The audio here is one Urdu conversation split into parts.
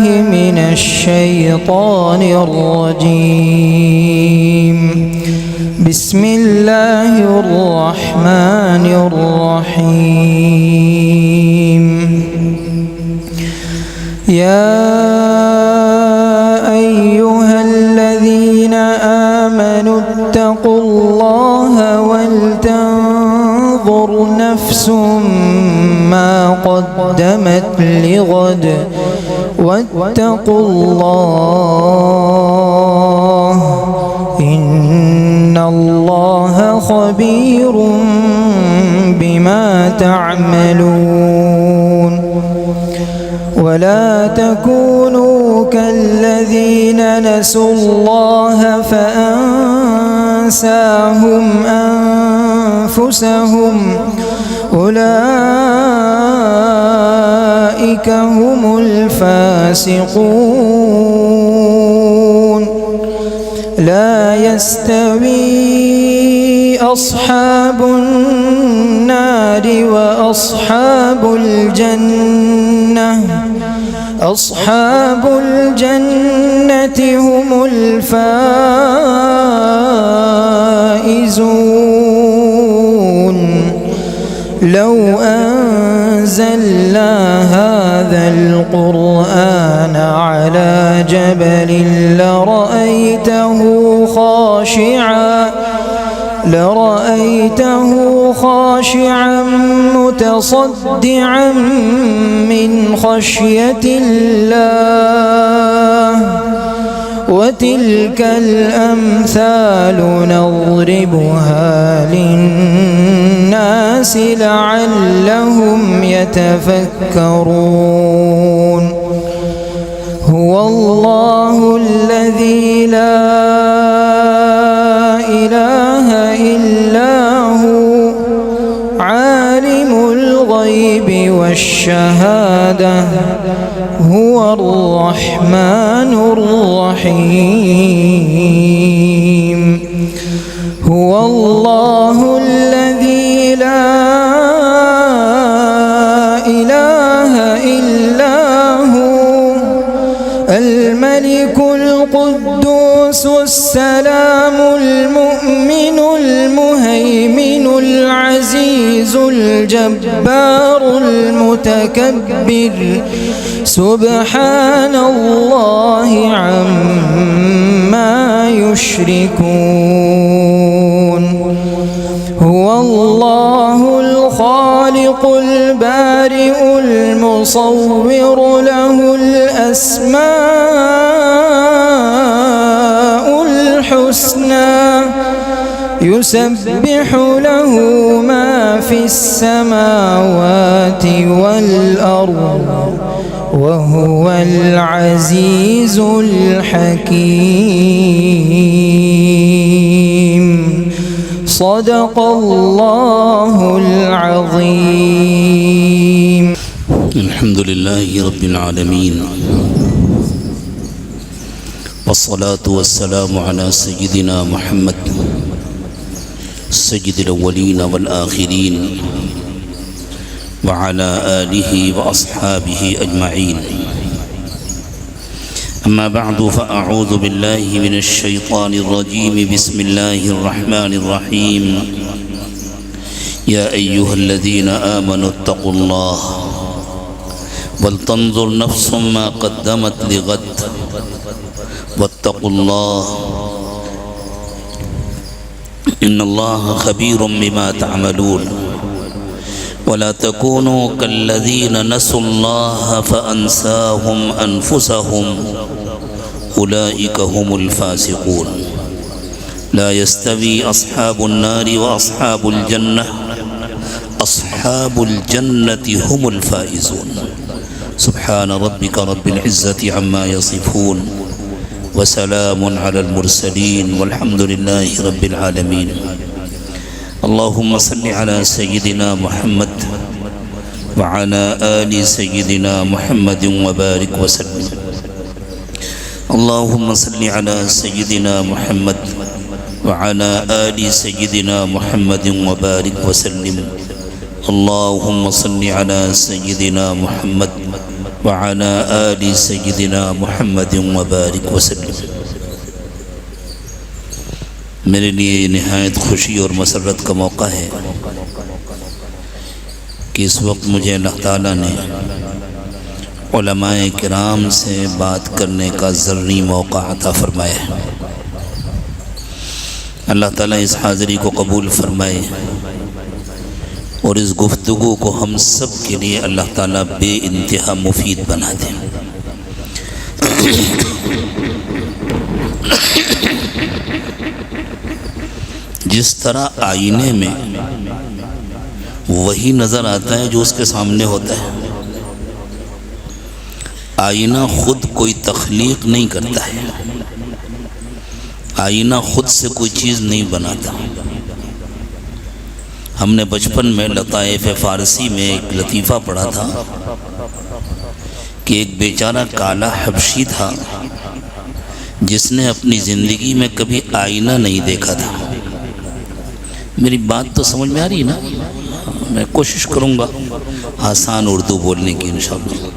من الشيطان الرجيم. بسم الله الرحمن الرحيم. يا أيها الذين آمنوا اتقوا الله ولتنظر نفس ما قدمت لغد واتقوا الله إن الله خبير بما تعملون. ولا تكونوا كالذين نسوا الله فأنساهم أنفسهم أولئك هم الفاسقون. لا يستوي أصحاب النار وأصحاب الجنة أصحاب الجنة هم الفائزون. لو أنزلنا هذا القرآن على جبل لرأيته خاشعا متصدعا من خشية الله. وتلك الأمثال نضربها للناس لعلهم يتفكرون. هو الله الذي لا إله إلا هو عالم الغيب والشهادة هو الرحمن الرحيم. هو الله الذي لا إله إلا هو الملك القدوس السلام المؤمن المهيمن العزيز الجبار المتكبر سبحان الله عما يشركون. هو الله الخالق البارئ المصور له الأسماء الحسنى يسبح له ما في السماوات والأرض وهو العزيز الحكيم. صدق الله العظيم. الحمد لله رب العالمين والصلاة والسلام على سيدنا محمد سيد الأولين والآخرين وعلى آله وأصحابه أجمعين. أما بعد فأعوذ بالله من الشيطان الرجيم. بسم الله الرحمن الرحيم. يا أيها الذين آمنوا اتقوا الله ولتنظر نفس ما قدمت لغد واتقوا الله إن الله خبير بما تعملون. ولا تكونوا كالذين نسوا الله فأنساهم أنفسهم أولئك هم الفاسقون. لا يستوي أصحاب النار وأصحاب الجنة أصحاب الجنة هم الفائزون. سبحان ربك رب العزة عما يصفون وسلام على المرسلين والحمد لله رب العالمين. اللهم صل على سيدنا محمد وعلى آل سيدنا محمد وبارك وسلم. اللهم صل على سيدنا محمد وعلى آل سيدنا محمد وبارك وسلم. اللهم صل على سيدنا محمد وعلى آل سيدنا محمد وبارك وسلم۔ میرے لیے نہایت خوشی اور مسرت کا موقع ہے کہ اس وقت مجھے اللہ تعالیٰ نے علماء کرام سے بات کرنے کا ضروری موقع عطا فرمایا ہے۔ اللہ تعالیٰ اس حاضری کو قبول فرمائے اور اس گفتگو کو ہم سب کے لیے اللہ تعالیٰ بے انتہا مفید بنا دے۔ جس طرح آئینے میں وہی نظر آتا ہے جو اس کے سامنے ہوتا ہے، آئینہ خود کوئی تخلیق نہیں کرتا ہے، آئینہ خود سے کوئی چیز نہیں بناتا۔ ہم نے بچپن میں لطائف فارسی میں ایک لطیفہ پڑھا تھا کہ ایک بیچارہ کالا حبشی تھا جس نے اپنی زندگی میں کبھی آئینہ نہیں دیکھا تھا۔ میری بات تو سمجھ میں آ رہی ہے نا؟ میں کوشش کروں گا آسان اردو بولنے کی انشاءاللہ۔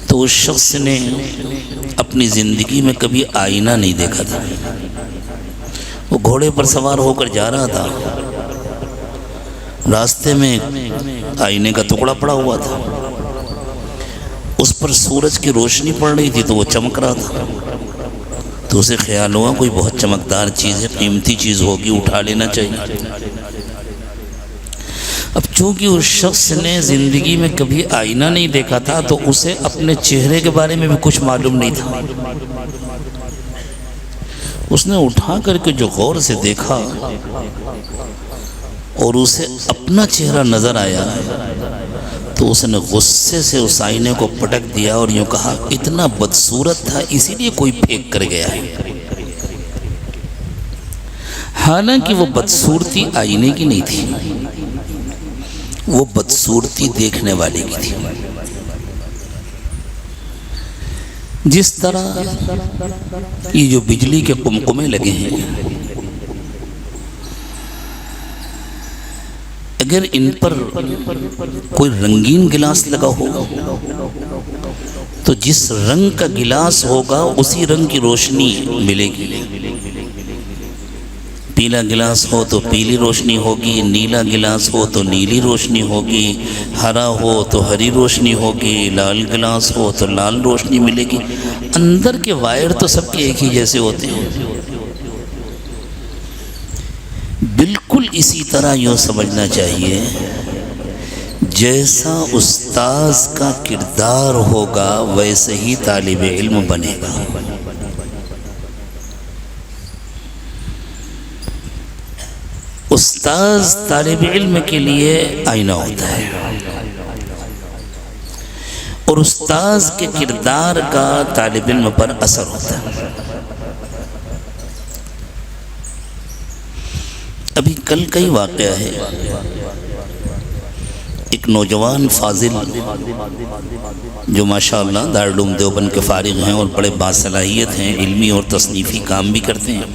تو اس شخص نے اپنی زندگی میں کبھی آئینہ نہیں دیکھا تھا۔ وہ گھوڑے پر سوار ہو کر جا رہا تھا، راستے میں آئینے کا ٹکڑا پڑا ہوا تھا، اس پر سورج کی روشنی پڑ رہی تھی تو وہ چمک رہا تھا۔ تو اسے خیال ہوا کوئی بہت چمکدار چیز ہے، قیمتی چیز ہوگی، اٹھا لینا چاہیے۔ اب چونکہ اس شخص نے زندگی میں کبھی آئینہ نہیں دیکھا تھا تو اسے اپنے چہرے کے بارے میں بھی کچھ معلوم نہیں تھا۔ اس نے اٹھا کر کے جو غور سے دیکھا اور اسے اپنا چہرہ نظر آیا تو اس نے غصے سے اس آئینے کو پٹک دیا اور یوں کہا اتنا بدصورت تھا اسی لیے کوئی پھینک کر گیا ہے۔ حالانکہ وہ بدصورتی آئینے کی نہیں تھی، وہ بدصورتی دیکھنے والے کی تھی۔ جس طرح یہ جو بجلی کے قمقمے لگے ہیں، اگر ان پر کوئی رنگین گلاس لگا ہوگا تو جس رنگ کا گلاس ہوگا اسی رنگ کی روشنی ملے گی۔ پیلا گلاس ہو تو پیلی روشنی ہوگی، نیلا گلاس ہو تو نیلی روشنی ہوگی، ہرا ہو تو ہری روشنی ہوگی، لال گلاس ہو تو لال روشنی ملے گی۔ اندر کے وائر تو سب کے ایک ہی جیسے ہوتے ہیں۔ بالکل اسی طرح یوں سمجھنا چاہیے جیسا استاذ کا کردار ہوگا ویسے ہی طالب علم بنے گا۔ استاذ طالب علم کے لیے آئینہ ہوتا ہے اور استاذ کے کردار کا طالب علم پر اثر ہوتا ہے۔ ابھی کل کا ہی واقعہ ہے، ایک نوجوان فاضل جو ماشاءاللہ دارالعلوم دیوبند کے فارغ ہیں اور بڑے باصلاحیت ہیں، علمی اور تصنیفی کام بھی کرتے ہیں،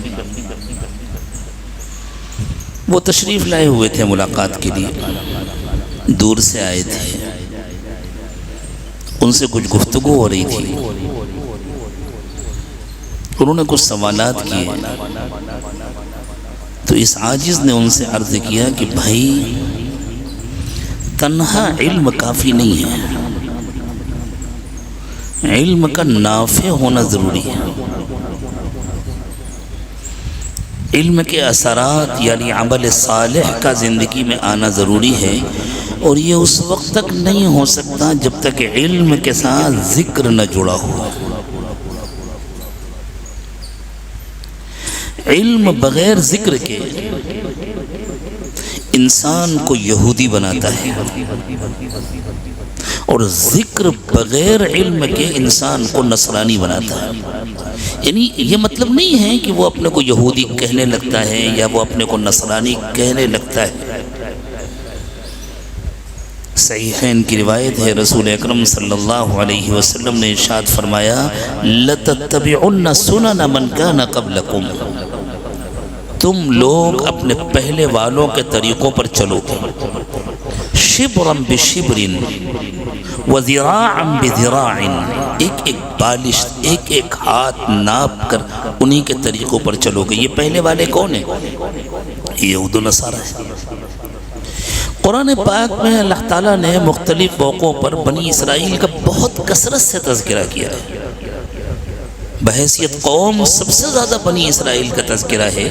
وہ تشریف لائے ہوئے تھے ملاقات کے لیے، دور سے آئے تھے، ان سے کچھ گفتگو ہو رہی تھی، انہوں نے کچھ سوالات کیے تو اس عاجز نے ان سے عرض کیا کہ بھائی تنہا علم کافی نہیں ہے، علم کا نافع ہونا ضروری ہے، علم کے اثرات یعنی عمل صالح کا زندگی میں آنا ضروری ہے، اور یہ اس وقت تک نہیں ہو سکتا جب تک علم کے ساتھ ذکر نہ جڑا ہو۔ علم بغیر ذکر کے انسان کو یہودی بناتا ہے، اور ذکر بغیر علم کے انسان کو نصرانی بناتا ہے۔ یعنی یہ مطلب نہیں ہے کہ وہ اپنے کو یہودی کہنے لگتا ہے یا وہ اپنے کو نصرانی کہنے لگتا ہے۔ صحیحین کی روایت ہے، رسول اکرم صلی اللہ علیہ وسلم نے ارشاد فرمایا لَتَتَّبِعُنَّ سُنَنَ مَنْ كَانَ قَبْلَكُمْ، تم لوگ اپنے پہلے والوں کے طریقوں پر چلو گے۔ شبرن بشبرن وذراعا بذراع، ایک ایک بالش، ایک ایک ہاتھ ناپ کر انہی کے طریقوں پر چلو گے۔ یہ پہلے والے کون ہیں؟ یہود و نصارہ ہیں۔ قرآن پاک میں اللہ تعالیٰ نے مختلف موقعوں پر بنی اسرائیل کا بہت کثرت سے تذکرہ کیا ہے۔ بحیثیت قوم سب سے زیادہ بنی اسرائیل کا تذکرہ ہے۔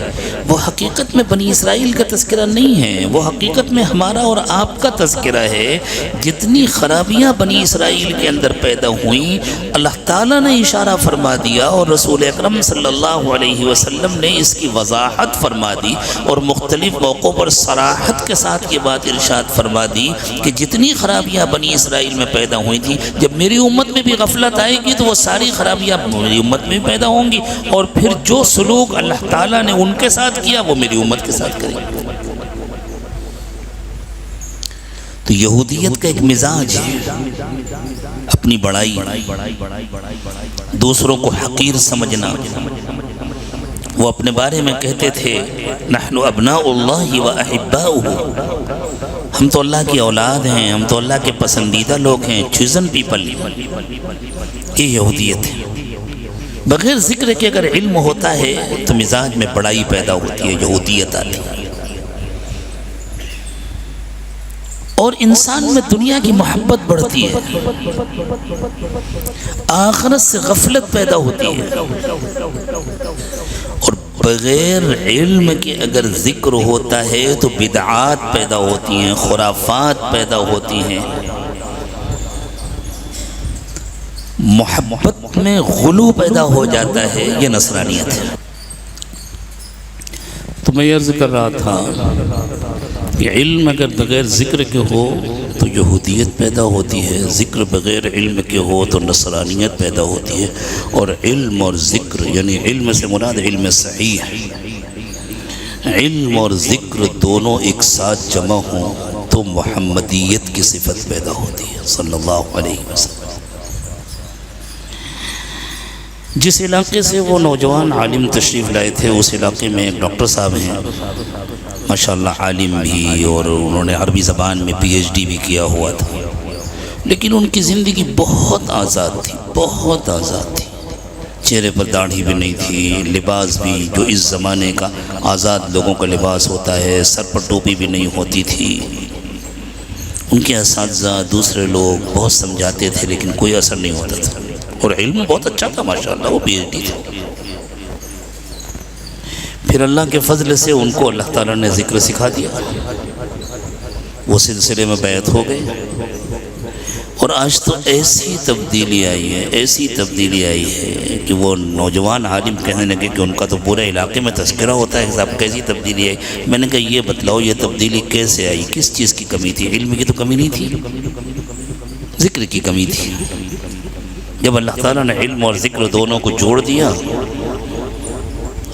وہ حقیقت میں بنی اسرائیل کا تذکرہ نہیں ہے، وہ حقیقت میں ہمارا اور آپ کا تذکرہ ہے۔ جتنی خرابیاں بنی اسرائیل کے اندر پیدا ہوئیں، اللہ تعالیٰ نے اشارہ فرما دیا اور رسول اکرم صلی اللہ علیہ وسلم نے اس کی وضاحت فرما دی، اور مختلف موقعوں پر صراحت کے ساتھ یہ بات ارشاد فرما دی کہ جتنی خرابیاں بنی اسرائیل میں پیدا ہوئی تھیں، جب میری امت میں بھی غفلت آئے گی تو وہ ساری خرابیاں میری امت میں پیدا ہوں گی، اور پھر جو سلوک اللہ تعالیٰ نے ان کے ساتھ کیا وہ میری امت کے ساتھ کریں گے۔ تو یہودیت کا ایک مزاج ہے، اپنی بڑائی، دوسروں کو حقیر سمجھنا۔ وہ اپنے بارے میں کہتے تھے نحن ابناء اللہ و احباؤہ، ہم تو اللہ کی اولاد ہیں، ہم تو اللہ کے پسندیدہ لوگ ہیں، چوزن پیپل۔ یہ یہودیت ہے۔ بغیر ذکر کے اگر علم ہوتا ہے تو مزاج میں بڑائی پیدا ہوتی ہے، یہودیت آتی ہے، اور انسان میں دنیا کی محبت بڑھتی ہے، آخرت سے غفلت پیدا ہوتی ہے، اور بغیر علم کے اگر ذکر ہوتا ہے تو بدعات پیدا ہوتی ہیں، خرافات پیدا ہوتی ہیں، محبت میں غلو پیدا ہو جاتا ہے۔ یہ نصرانیت ہے۔ تو میں عرض کر رہا تھا کہ علم اگر بغیر ذکر کے ہو تو یہودیت پیدا ہوتی ہے، ذکر بغیر علم کے ہو تو نصرانیت پیدا ہوتی ہے، اور علم اور ذکر یعنی علم سے مراد علم صحیح ہے، علم اور ذکر دونوں ایک ساتھ جمع ہوں تو محمدیت کی صفت پیدا ہوتی ہے صلی اللہ علیہ وسلم۔ جس علاقے سے وہ نوجوان عالم تشریف لائے تھے اس علاقے میں ایک ڈاکٹر صاحب ہیں، ماشاءاللہ عالم بھی، اور انہوں نے عربی زبان میں پی ایچ ڈی بھی کیا ہوا تھا، لیکن ان کی زندگی بہت آزاد تھی، بہت آزاد تھی۔ چہرے پر داڑھی بھی نہیں تھی، لباس بھی جو اس زمانے کا آزاد لوگوں کا لباس ہوتا ہے، سر پر ٹوپی بھی نہیں ہوتی تھی۔ ان کے اساتذہ دوسرے لوگ بہت سمجھاتے تھے لیکن کوئی اثر نہیں ہوتا تھا، اور علم بہت اچھا تھا ماشاءاللہ، وہ پی ایچ ڈی تھا۔ پھر اللہ کے فضل سے ان کو اللہ تعالیٰ نے ذکر سکھا دیا، وہ سلسلے میں بیعت ہو گئے، اور آج تو ایسی تبدیلی آئی ہے، ایسی تبدیلی آئی ہے کہ وہ نوجوان عالم کہنے لگے کہ ان کا تو پورے علاقے میں تذکرہ ہوتا ہے، صاحب کیسی تبدیلی آئی؟ میں نے کہا یہ بتلاؤ یہ تبدیلی کیسے آئی، کس چیز کی کمی تھی؟ علم کی تو کمی نہیں تھی، ذکر کی کمی تھی۔ جب اللہ تعالیٰ نے علم اور ذکر دونوں کو جوڑ دیا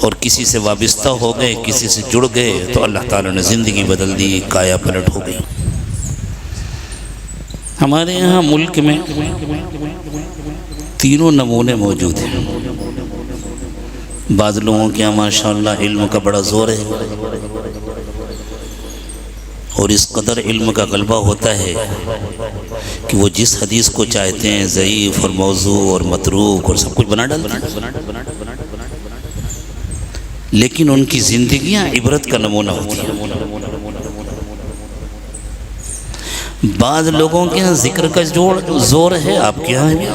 اور کسی سے وابستہ ہو گئے، کسی سے جڑ گئے، تو اللہ تعالیٰ نے زندگی بدل دی، کایا پلٹ ہو گئی۔ ہمارے یہاں ملک میں تینوں نمونے موجود ہیں۔ بعض لوگوں کے یہاں ماشاءاللہ علم کا بڑا زور ہے، اور اس قدر علم کا غلبہ ہوتا ہے کہ وہ جس حدیث کو چاہتے ہیں ضعیف اور موضوع اور متروک اور سب کچھ بنا ڈالتے ہیں، لیکن ان کی زندگیاں عبرت کا نمونہ ہوتی ہیں۔ بعض لوگوں کے یہاں ذکر کا زور ہے، آپ کے یہاں ہے،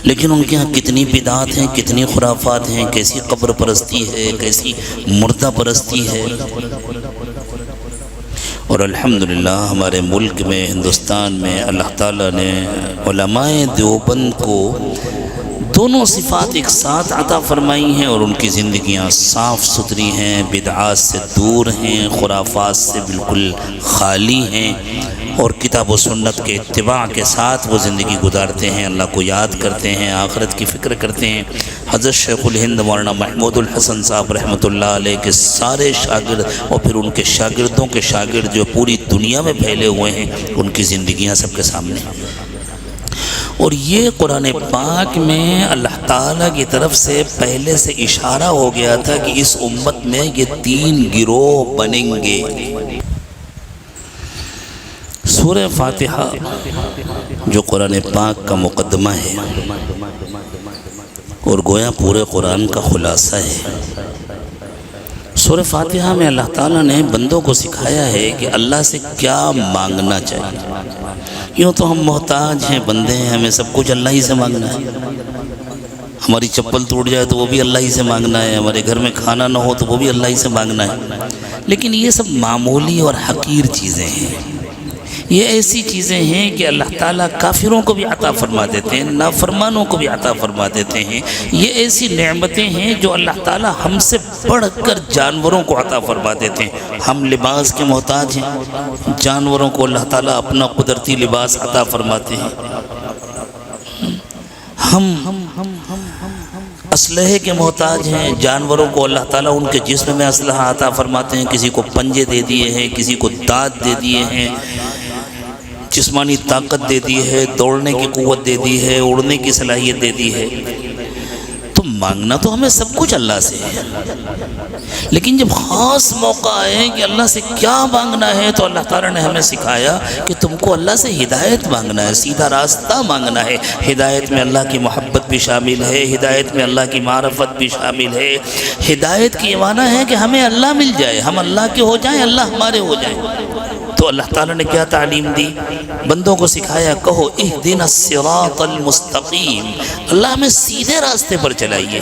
لیکن ان کے یہاں کتنی بدعات ہیں، کتنی خرافات ہیں، کیسی قبر پرستی ہے، کیسی مردہ پرستی ہے۔ اور الحمدللہ ہمارے ملک میں، ہندوستان میں اللہ تعالیٰ نے علماء دیوبند کو دونوں صفات ایک ساتھ عطا فرمائی ہیں، اور ان کی زندگیاں صاف ستھری ہیں، بدعات سے دور ہیں، خرافات سے بالکل خالی ہیں، اور کتاب و سنت کے اتباع کے ساتھ وہ زندگی گزارتے ہیں، اللہ کو یاد کرتے ہیں، آخرت کی فکر کرتے ہیں۔ حضرت شیخ الہند مولانا محمود الحسن صاحب رحمۃ اللہ علیہ کے سارے شاگرد اور پھر ان کے شاگردوں کے شاگرد جو پوری دنیا میں پھیلے ہوئے ہیں، ان کی زندگیاں سب کے سامنے ہیں۔ اور یہ قرآن پاک میں اللہ تعالیٰ کی طرف سے پہلے سے اشارہ ہو گیا تھا کہ اس امت میں یہ 3 گروہ بنیں گے۔ سورہ فاتحہ جو قرآن پاک کا مقدمہ ہے اور گویا پورے قرآن کا خلاصہ ہے، سورہ فاتحہ میں اللہ تعالیٰ نے بندوں کو سکھایا ہے کہ اللہ سے کیا مانگنا چاہیے۔ یوں تو ہم محتاج ہیں، بندے ہیں، ہمیں سب کچھ اللہ ہی سے مانگنا ہے۔ ہماری چپل ٹوٹ جائے تو وہ بھی اللہ ہی سے مانگنا ہے، ہمارے گھر میں کھانا نہ ہو تو وہ بھی اللہ ہی سے مانگنا ہے۔ لیکن یہ سب معمولی اور حقیر چیزیں ہیں، یہ ایسی چیزیں ہیں کہ اللہ تعالیٰ کافروں کو بھی عطا فرما دیتے ہیں، نافرمانوں کو بھی عطا فرما دیتے ہیں۔ یہ ایسی نعمتیں ہیں جو اللہ تعالیٰ ہم سے بڑھ کر جانوروں کو عطا فرما دیتے ہیں۔ ہم لباس کے محتاج ہیں، جانوروں کو اللہ تعالیٰ اپنا قدرتی لباس عطا فرماتے ہیں۔ ہم اسلحے کے محتاج ہیں، جانوروں کو اللہ تعالیٰ ان کے جسم میں اسلحہ عطا فرماتے ہیں۔ کسی کو پنجے دے دیے ہیں، کسی کو دانت دے دیے ہیں، جسمانی طاقت دے دی ہے، دوڑنے کی قوت دے دی ہے، اڑنے کی صلاحیت دے دی ہے۔ تو مانگنا تو ہمیں سب کچھ اللہ سے ہے، لیکن جب خاص موقع آئے کہ اللہ سے کیا مانگنا ہے تو اللہ تعالیٰ نے ہمیں سکھایا کہ تم کو اللہ سے ہدایت مانگنا ہے، سیدھا راستہ مانگنا ہے۔ ہدایت میں اللہ کی محبت بھی شامل ہے، ہدایت میں اللہ کی معرفت بھی شامل ہے۔ ہدایت کی معنی ہے کہ ہمیں اللہ مل جائے، ہم اللہ کے ہو جائیں، اللہ ہمارے ہو جائیں۔ تو اللہ تعالیٰ نے کیا تعلیم دی؟ بندوں کو سکھایا، کہو اہدنا الصراط المستقیم، اللہ ہمیں سیدھے راستے پر چلائیے۔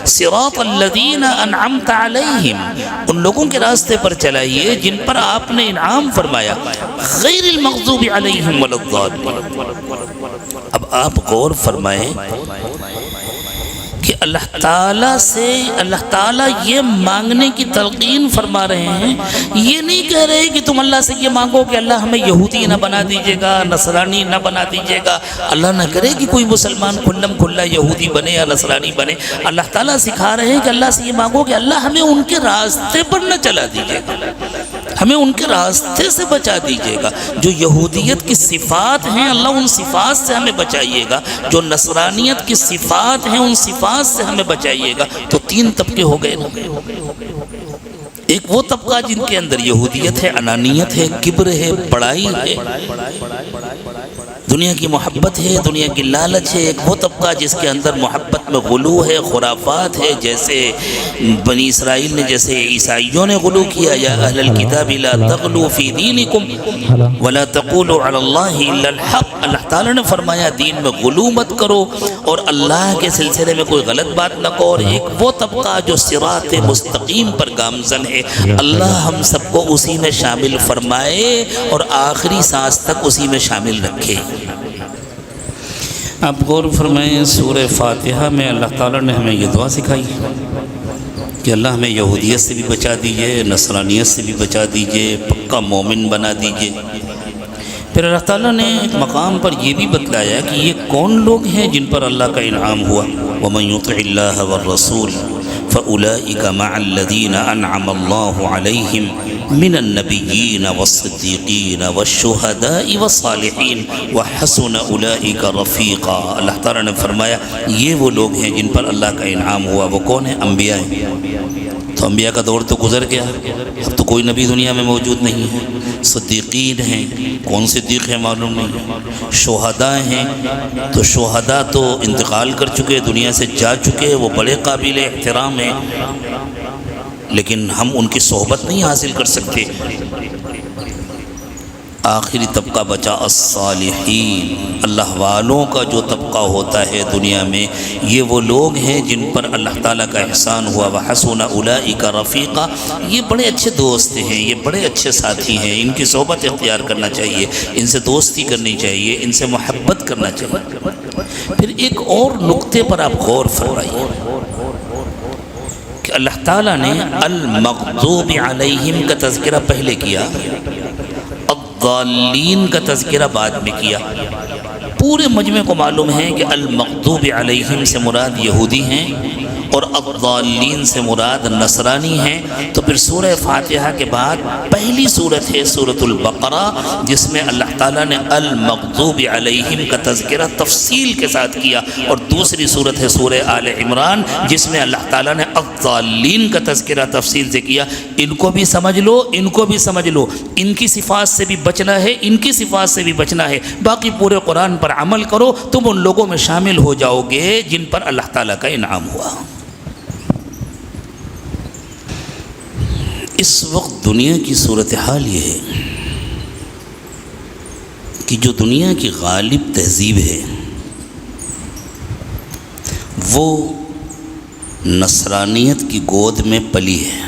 صراط الذین انعمت علیہم، ان لوگوں کے راستے پر چلائیے جن پر آپ نے انعام فرمایا، غیر المغضوب علیہم ولا الضالین۔ اب آپ غور فرمائیں کہ اللہ تعالیٰ سے اللہ تعالیٰ یہ مانگنے کی تلقین فرما رہے ہیں۔ یہ نہیں کہہ رہے کہ تم اللہ سے یہ مانگو کہ اللہ ہمیں یہودی نہ بنا دیجیے گا، نصرانی نہ بنا دیجیے گا، اللہ نہ کرے کہ کوئی مسلمان کھلم کھلا یہودی بنے یا نصرانی بنے۔ اللہ تعالیٰ سکھا رہے ہیں کہ اللہ سے یہ مانگو کہ اللہ ہمیں ان کے راستے پر نہ چلا دیجیے گا، ہمیں ان کے راستے سے بچا دیجیے گا۔ جو یہودیت کی صفات ہیں اللہ ان صفات سے ہمیں بچائیے گا، جو نصرانیت کی صفات ہیں ان صفات سے ہمیں بچائیے گا۔ تو تین طبقے ہو گئے نا۔ ایک وہ طبقہ جن کے اندر یہودیت ہے، انانیت ہے، کبر ہے، بڑائی ہے، دنیا کی محبت ہے، دنیا کی لالچ ہے۔ ایک وہ طبقہ جس کے اندر محبت میں غلو ہے، خرافات ہے، جیسے بنی اسرائیل نے، جیسے عیسائیوں نے غلو کیا، یا اہل الکتاب لا تغلو فی دینکم ولا تقولوا علی اللہ الا الحق۔ اللہ تعالیٰ نے فرمایا دین میں غلو مت کرو اور اللہ کے سلسلے میں کوئی غلط بات نہ کرو۔ اور ایک وہ طبقہ جو صراط مستقیم پر گامزن ہے، اللہ ہم سب کو اسی میں شامل فرمائے اور آخری سانس تک اسی میں شامل رکھے۔ آپ غور فرمائیں، سورہ فاتحہ میں اللہ تعالیٰ نے ہمیں یہ دعا سکھائی کہ اللہ ہمیں یہودیت سے بھی بچا دیجئے، نصرانیت سے بھی بچا دیجئے، پکا مومن بنا دیجئے۔ پھر اللہ تعالیٰ نے ایک مقام پر یہ بھی بتلایا کہ یہ کون لوگ ہیں جن پر اللہ کا انعام ہوا۔ وَمَن يُطِعِ اللَّهَ وَالرَّسُولَ فَأُولَئِكَ مَعَ الَّذِينَ أَنْعَمَ اللَّهُ عَلَيْهِمْ مِنَ النَّبِيِّينَ وَالصِّدِّيقِينَ وَالشُّهَدَاءِ وَالصَّالِحِينَ وَحَسُنَ أُولَئِكَ رَفِيقًا۔ اللہ تعالیٰ نے فرمایا یہ وہ لوگ ہیں جن پر اللہ کا انعام ہوا۔ وہ کون ہیں؟ انبیاء ہیں۔ تو انبیاء کا دور تو گزر گیا، اب تو کوئی نبی دنیا میں موجود نہیں ہے۔ صدیقین ہیں، کون صدیق ہے معلوم نہیں۔ شہداء ہیں، تو شہداء تو انتقال کر چکے، دنیا سے جا چکے، وہ بڑے قابل احترام ہیں، لیکن ہم ان کی صحبت نہیں حاصل کر سکتے۔ آخری طبقہ بچا الصالحین، اللہ والوں کا جو طبقہ ہوتا ہے دنیا میں، یہ وہ لوگ ہیں جن پر اللہ تعالیٰ کا احسان ہوا۔ وحسن اولئک رفیقا، یہ بڑے اچھے دوست ہیں، یہ بڑے اچھے ساتھی ہیں، ان کی صحبت اختیار کرنا چاہیے، ان سے دوستی کرنی چاہیے، ان سے محبت کرنا چاہیے۔ پھر ایک اور نقطے پر آپ غور فرمائیے کہ اللہ تعالیٰ نے المغضوب علیہم کا تذکرہ پہلے کیا، الضالین کا تذکرہ بعد میں کیا۔ پورے مجمع کو معلوم ہے کہ المغضوب علیہم سے مراد یہودی ہیں اور الضالین سے مراد نصرانی ہیں۔ تو پھر سورہ فاتحہ کے بعد پہلی سورت ہے سورۃ البقرہ، جس میں اللہ تعالیٰ نے المغضوب علیہم کا تذکرہ تفصیل کے ساتھ کیا، اور دوسری سورت ہے سورہ آل عمران، جس میں اللہ تعالیٰ نے الضالین کا تذکرہ تفصیل سے کیا. ان کو بھی سمجھ لو، ان کو بھی سمجھ لو، ان کی صفات سے بھی بچنا ہے، ان کی صفات سے بھی بچنا ہے. باقی پورے قرآن پر عمل کرو، تم ان لوگوں میں شامل ہو جاؤ گے جن پر اللہ تعالیٰ کا انعام ہوا. اس وقت دنیا کی صورتحال یہ ہے کہ جو دنیا کی غالب تہذیب ہے وہ نصرانیت کی گود میں پلی ہے،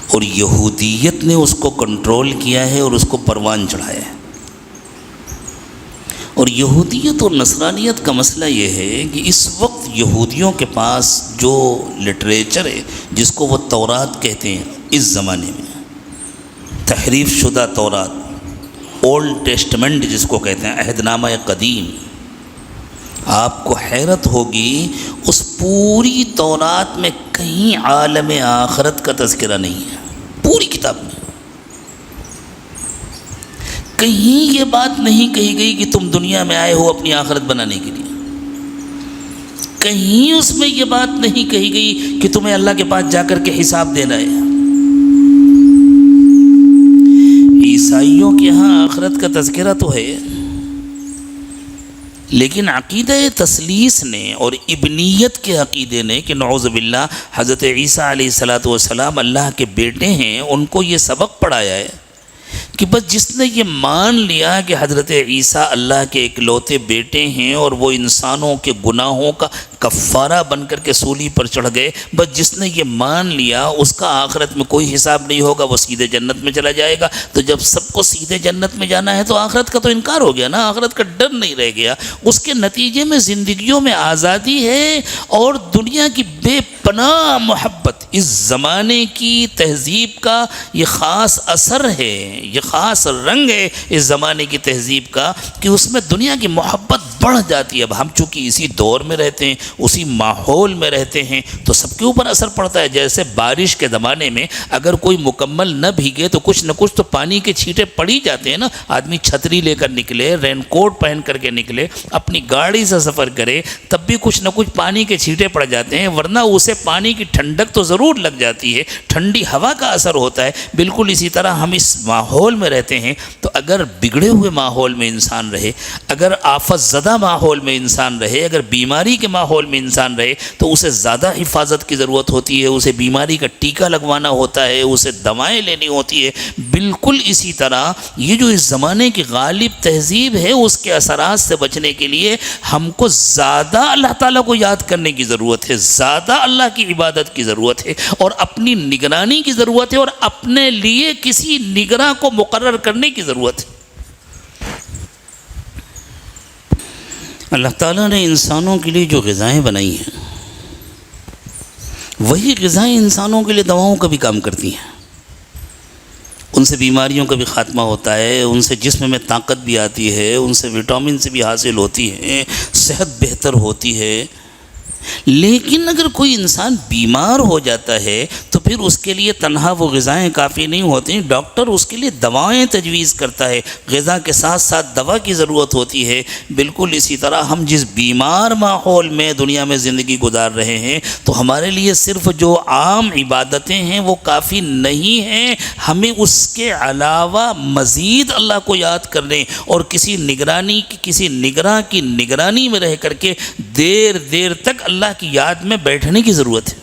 اور یہودیت نے اس کو کنٹرول کیا ہے اور اس کو پروان چڑھایا ہے. اور یہودیت اور نصرانیت کا مسئلہ یہ ہے کہ اس وقت یہودیوں کے پاس جو لٹریچر ہے جس کو وہ تورات کہتے ہیں، اس زمانے میں تحریف شدہ تورات، اولڈ ٹیسٹمنٹ جس کو کہتے ہیں، عہد نامہ قدیم، آپ کو حیرت ہوگی اس پوری تورات میں کہیں عالم آخرت کا تذکرہ نہیں ہے. پوری کتاب میں کہیں یہ بات نہیں کہی گئی کہ تم دنیا میں آئے ہو اپنی آخرت بنانے کے لیے. کہیں اس میں یہ بات نہیں کہی گئی کہ تمہیں اللہ کے پاس جا کر کے حساب دینا ہے. عیسائیوں کے ہاں آخرت کا تذکرہ تو ہے، لیکن عقیدہ تثلیث نے اور ابنیت کے عقیدے نے کہ نعوذ باللہ حضرت عیسیٰ علیہ السلام اللہ کے بیٹے ہیں، ان کو یہ سبق پڑھایا ہے کہ بس جس نے یہ مان لیا کہ حضرت عیسیٰ اللہ کے اکلوتے بیٹے ہیں اور وہ انسانوں کے گناہوں کا کفارہ بن کر کے سولی پر چڑھ گئے، بس جس نے یہ مان لیا اس کا آخرت میں کوئی حساب نہیں ہوگا، وہ سیدھے جنت میں چلا جائے گا. تو جب سب کو سیدھے جنت میں جانا ہے تو آخرت کا تو انکار ہو گیا نا، آخرت کا ڈر نہیں رہ گیا. اس کے نتیجے میں زندگیوں میں آزادی ہے اور دنیا کی بے پناہ محبت. اس زمانے کی تہذیب کا یہ خاص اثر ہے، یہ خاص رنگ ہے اس زمانے کی تہذیب کا کہ اس میں دنیا کی محبت بڑھ جاتی ہے. اب ہم چونکہ اسی دور میں رہتے ہیں، اسی ماحول میں رہتے ہیں، تو سب کے اوپر اثر پڑتا ہے. جیسے بارش کے زمانے میں اگر کوئی مکمل نہ بھیگے تو کچھ نہ کچھ تو پانی کے چھینٹے پڑ ہی جاتے ہیں نا. آدمی چھتری لے کر نکلے، رین کوٹ پہن کر کے نکلے، اپنی گاڑی سے سفر کرے، تب بھی کچھ نہ کچھ پانی کے چھینٹے پڑ جاتے ہیں، ورنہ اسے پانی کی ٹھنڈک تو ضرور لگ جاتی ہے، ٹھنڈی ہوا کا اثر ہوتا ہے. بالکل اسی طرح ہم اس ماحول میں رہتے ہیں، تو اگر بگڑے ہوئے ماحول میں انسان رہے، اگر آفت زدہ ماحول میں انسان رہے، اگر بیماری کے ماحول میں انسان رہے تو اسے زیادہ حفاظت کی ضرورت ہوتی ہے، اسے بیماری کا ٹیکہ لگوانا ہوتا ہے، اسے دوائیں لینی ہوتی ہے. بالکل اسی طرح یہ جو اس زمانے کی غالب تہذیب ہے اس کے اثرات سے بچنے کے لیے ہم کو زیادہ اللہ تعالیٰ کو یاد کرنے کی ضرورت ہے، زیادہ اللہ کی عبادت کی ضرورت ہے، اور اپنی نگرانی کی ضرورت ہے، اور اپنے لیے کسی نگراں کو مقرر کرنے کی ضرورت ہے. اللہ تعالیٰ نے انسانوں کے لیے جو غذائیں بنائی ہیں وہی غذائیں انسانوں کے لیے دواؤں کا بھی کام کرتی ہیں. ان سے بیماریوں کا بھی خاتمہ ہوتا ہے، ان سے جسم میں طاقت بھی آتی ہے، ان سے وٹامن سے بھی حاصل ہوتی ہے، صحت بہتر ہوتی ہے. لیکن اگر کوئی انسان بیمار ہو جاتا ہے تو پھر اس کے لیے تنہا وہ غذائیں کافی نہیں ہوتی، ڈاکٹر اس کے لیے دوائیں تجویز کرتا ہے، غذا کے ساتھ ساتھ دوا کی ضرورت ہوتی ہے. بالکل اسی طرح ہم جس بیمار ماحول میں دنیا میں زندگی گزار رہے ہیں تو ہمارے لیے صرف جو عام عبادتیں ہیں وہ کافی نہیں ہیں، ہمیں اس کے علاوہ مزید اللہ کو یاد کرنے اور کسی نگراں کی نگرانی میں رہ کر کے دیر دیر تک اللہ کی یاد میں بیٹھنے کی ضرورت ہے.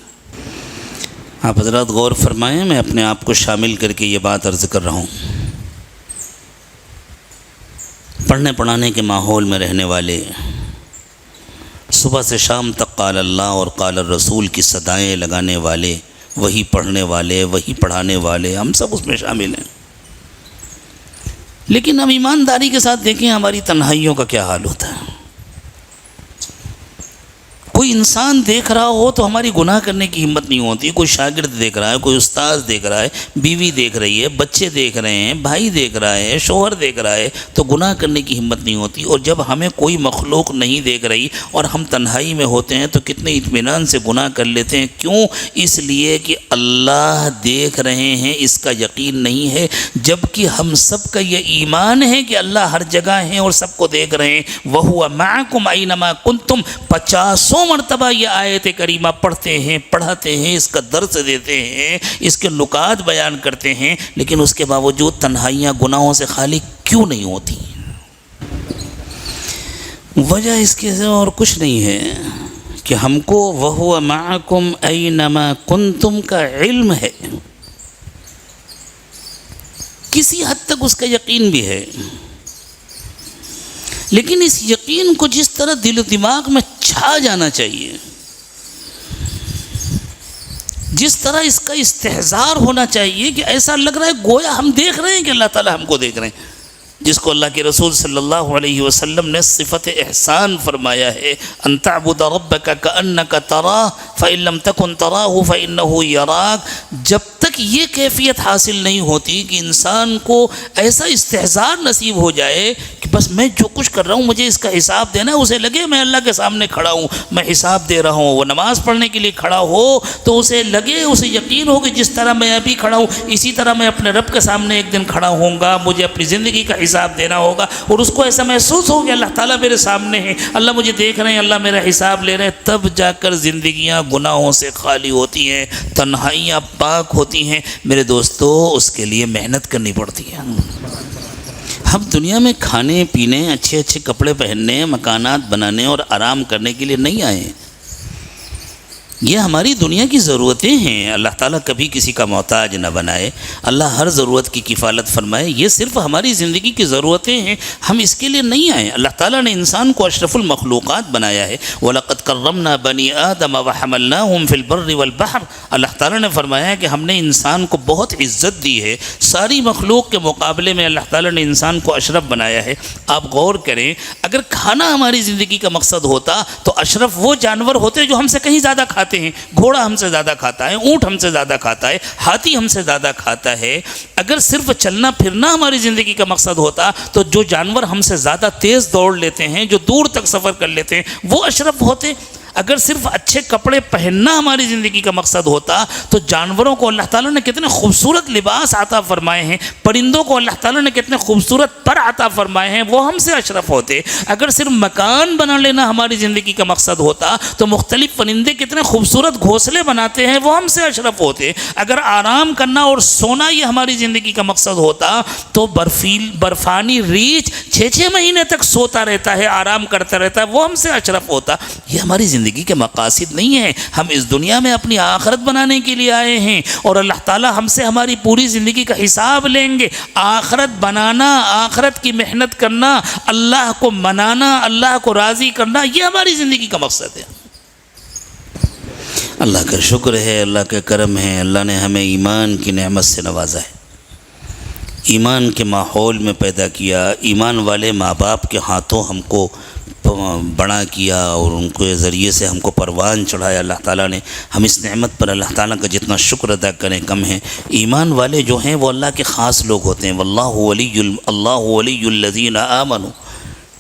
آپ حضرات غور فرمائیں، میں اپنے آپ کو شامل کر کے یہ بات عرض کر رہا ہوں. پڑھنے پڑھانے کے ماحول میں رہنے والے، صبح سے شام تک قال اللہ اور قال الرسول کی صدائیں لگانے والے، وہی پڑھنے والے، وہی پڑھانے والے، ہم سب اس میں شامل ہیں. لیکن ہم ایمانداری کے ساتھ دیکھیں ہماری تنہائیوں کا کیا حال ہوتا ہے. کوئی انسان دیکھ رہا ہو تو ہماری گناہ کرنے کی ہمت نہیں ہوتی. کوئی شاگرد دیکھ رہا ہے، کوئی استاذ دیکھ رہا ہے، بیوی دیکھ رہی ہے، بچے دیکھ رہے ہیں، بھائی دیکھ رہا ہے، شوہر دیکھ رہا ہے، تو گناہ کرنے کی ہمت نہیں ہوتی. اور جب ہمیں کوئی مخلوق نہیں دیکھ رہی اور ہم تنہائی میں ہوتے ہیں تو کتنے اطمینان سے گناہ کر لیتے ہیں. کیوں؟ اس لیے کہ اللہ دیکھ رہے ہیں اس کا یقین نہیں ہے، جبکہ ہم سب کا یہ ایمان ہے کہ اللہ ہر جگہ ہیں اور سب کو دیکھ رہے ہیں. وَهُوَ مَعَكُمْ أَيْنَمَا كُنْتُمْ 50 مرتبہ یہ آیت کریمہ پڑھتے ہیں، پڑھاتے ہیں، اس کا درس دیتے ہیں، اس کے نکات بیان کرتے ہیں، لیکن اس کے باوجود تنہائیاں گناہوں سے خالی کیوں نہیں ہوتی؟ وجہ اس کے اور کچھ نہیں ہے کہ ہم کو وَهُوَ مَعَكُمْ أَيْنَمَا كُنْتُمْ کا علم ہے، کسی حد تک اس کا یقین بھی ہے، لیکن اس یقین کو جس طرح دل و دماغ میں چھا جانا چاہیے، جس طرح اس کا استحضار ہونا چاہیے کہ ایسا لگ رہا ہے گویا ہم دیکھ رہے ہیں کہ اللہ تعالی ہم کو دیکھ رہے ہیں، جس کو اللہ کے رسول صلی اللہ علیہ وسلم نے صفت احسان فرمایا ہے، ان تعبد ربک کأنک تراہ فإن لم تکن تراہ فإنہ یراک۔ جب تک یہ کیفیت حاصل نہیں ہوتی کہ انسان کو ایسا استحضار نصیب ہو جائے کہ بس میں جو کچھ کر رہا ہوں مجھے اس کا حساب دینا ہے، اسے لگے میں اللہ کے سامنے کھڑا ہوں، میں حساب دے رہا ہوں، وہ نماز پڑھنے کے لیے کھڑا ہو تو اسے لگے، اسے یقین ہو کہ جس طرح میں ابھی کھڑا ہوں اسی طرح میں اپنے رب کے سامنے ایک دن کھڑا ہوں گا، مجھے اپنی زندگی کا حساب دینا ہوگا، اور اس کو ایسا محسوس ہو کہ اللہ تعالیٰ میرے سامنے ہے، اللہ مجھے دیکھ رہے ہیں، اللہ میرا حساب لے رہے ہیں، تب جا کر زندگیاں گناہوں سے خالی ہوتی ہیں، تنہائیاں پاک ہوتی ہیں۔ میرے دوستو، اس کے لیے محنت کرنی پڑتی ہے۔ ہم دنیا میں کھانے پینے، اچھے اچھے کپڑے پہننے، مکانات بنانے اور آرام کرنے کے لیے نہیں آئے، یہ ہماری دنیا کی ضرورتیں ہیں۔ اللہ تعالیٰ کبھی کسی کا محتاج نہ بنائے، اللہ ہر ضرورت کی کفالت فرمائے، یہ صرف ہماری زندگی کی ضرورتیں ہیں، ہم اس کے لیے نہیں آئے۔ اللہ تعالیٰ نے انسان کو اشرف المخلوقات بنایا ہے، وَلَقَدْ كَرَّمْنَا بَنِي آدَمَ وَحَمَلْنَاهُمْ فِي الْبَرِّ وَالْبَحْرِ۔ اللہ تعالیٰ نے فرمایا کہ ہم نے انسان کو بہت عزت دی ہے، ساری مخلوق کے مقابلے میں اللہ تعالیٰ نے انسان کو اشرف بنایا ہے۔ آپ غور کریں، اگر کھانا ہماری زندگی کا مقصد ہوتا تو اشرف وہ جانور ہوتے جو ہم سے کہیں زیادہ کھاتے ہیں، گھوڑا ہم سے زیادہ کھاتا ہے، اونٹ ہم سے زیادہ کھاتا ہے، ہاتھی ہم سے زیادہ کھاتا ہے۔ اگر صرف چلنا پھرنا ہماری زندگی کا مقصد ہوتا تو جو جانور ہم سے زیادہ تیز دوڑ لیتے ہیں، جو دور تک سفر کر لیتے ہیں، وہ اشرف ہوتے۔ اگر صرف اچھے کپڑے پہننا ہماری زندگی کا مقصد ہوتا تو جانوروں کو اللہ تعالیٰ نے کتنے خوبصورت لباس عطا فرمائے ہیں، پرندوں کو اللہ تعالیٰ نے کتنے خوبصورت پر عطا فرمائے ہیں، وہ ہم سے اشرف ہوتے۔ اگر صرف مکان بنا لینا ہماری زندگی کا مقصد ہوتا تو مختلف پرندے کتنے خوبصورت گھونسلے بناتے ہیں، وہ ہم سے اشرف ہوتے۔ اگر آرام کرنا اور سونا یہ ہماری زندگی کا مقصد ہوتا تو برفانی ریچھ 6 مہینے تک سوتا رہتا ہے، آرام کرتا رہتا ہے، وہ ہم سے اشرف ہوتا۔ یہ ہماری زندگی کے مقاصد نہیں ہیں، ہم اس دنیا میں اپنی آخرت بنانے کے لیے آئے ہیں، اور اللہ تعالیٰ ہم سے ہماری پوری زندگی کا حساب لیں گے۔ آخرت بنانا، آخرت کی محنت کرنا، اللہ کو منانا، اللہ کو راضی کرنا، یہ ہماری زندگی کا مقصد ہے۔ اللہ کا شکر ہے، اللہ کا کرم ہے، اللہ نے ہمیں ایمان کی نعمت سے نوازا ہے، ایمان کے ماحول میں پیدا کیا، ایمان والے ماں باپ کے ہاتھوں ہم کو بڑا کیا، اور ان کے ذریعے سے ہم کو پروان چڑھایا اللہ تعالیٰ نے۔ ہم اس نعمت پر اللہ تعالیٰ کا جتنا شکر ادا کریں کم ہے۔ ایمان والے جو ہیں وہ اللہ کے خاص لوگ ہوتے ہیں، اللہ ولی الذین آمنوا۔